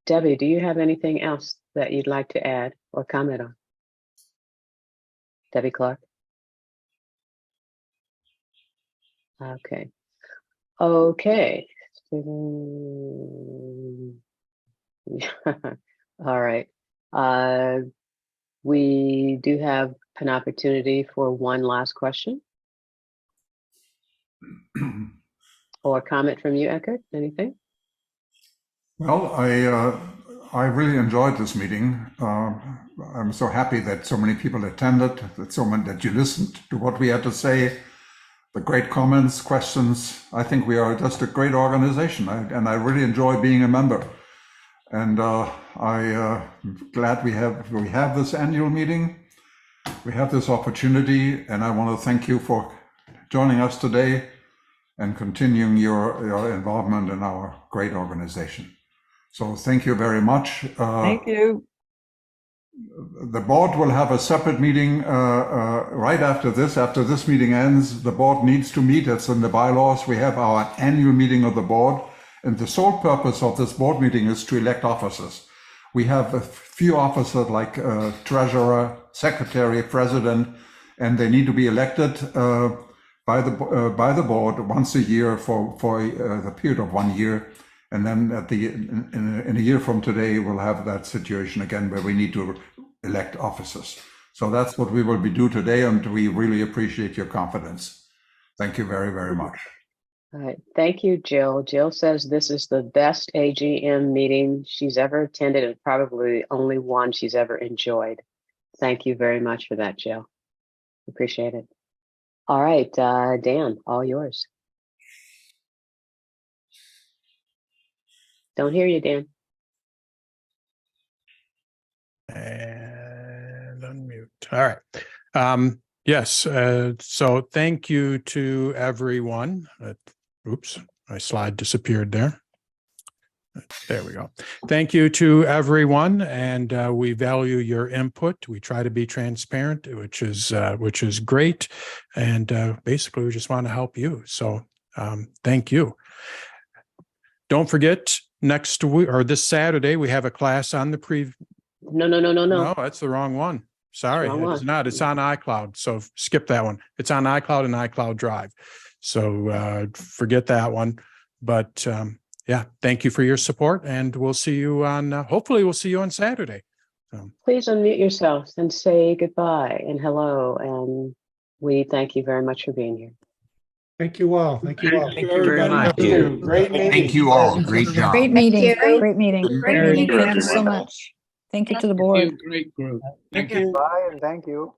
Debbie, do you have anything else that you'd like to add or comment on? Debbie Clark? Okay. Okay. All right. We do have an opportunity for one last question or comment from you, Eckart. Anything? Well, I really enjoyed this meeting. I'm so happy that so many people attended, that you listened to what we had to say, the great comments, questions. I think we are just a great organization, and I really enjoy being a member. And I'm glad we have this annual meeting. We have this opportunity, and I want to thank you for joining us today and continuing your involvement in our great organization. So thank you very much. Thank you. The board will have a separate meeting right after this. After this meeting ends, the board needs to meet. It's in the bylaws. We have our annual meeting of the board, and the sole purpose of this board meeting is to elect officers. We have a few officers like treasurer, secretary, president, and they need to be elected by the board once a year for the period of 1 year. And then in a year from today, we'll have that situation again where we need to elect officers. So that's what we will be do today, and we really appreciate your confidence. Thank you very, very much. All right. Thank you, Jill. Jill says this is the best AGM meeting she's ever attended, and probably the only one she's ever enjoyed. Thank you very much for that, Jill. Appreciate it. All right, Dan, all yours. Don't hear you, Dan. All right. Yes. So thank you to everyone. Oops, my slide disappeared there. There we go. Thank you to everyone, and we value your input. We try to be transparent, which is great, and basically we just want to help you. So thank you. Don't forget, next week or this Saturday we have a class on the No, that's the wrong one. Sorry, Wrong it's one. not. It's on iCloud. So skip that one. It's on iCloud and iCloud Drive. So forget that one. But yeah, thank you for your support, and we'll see you on. Hopefully, we'll see you on Saturday. Please unmute yourselves and say goodbye and hello. And we thank you very much for being here. Thank you all. Thank you all. Thank you very much. Great meeting. Thank you all. Great job. Great meeting. Great meeting. Very Thank good. you so much. Thank you to the board. Great group. Thank you. Bye and thank you.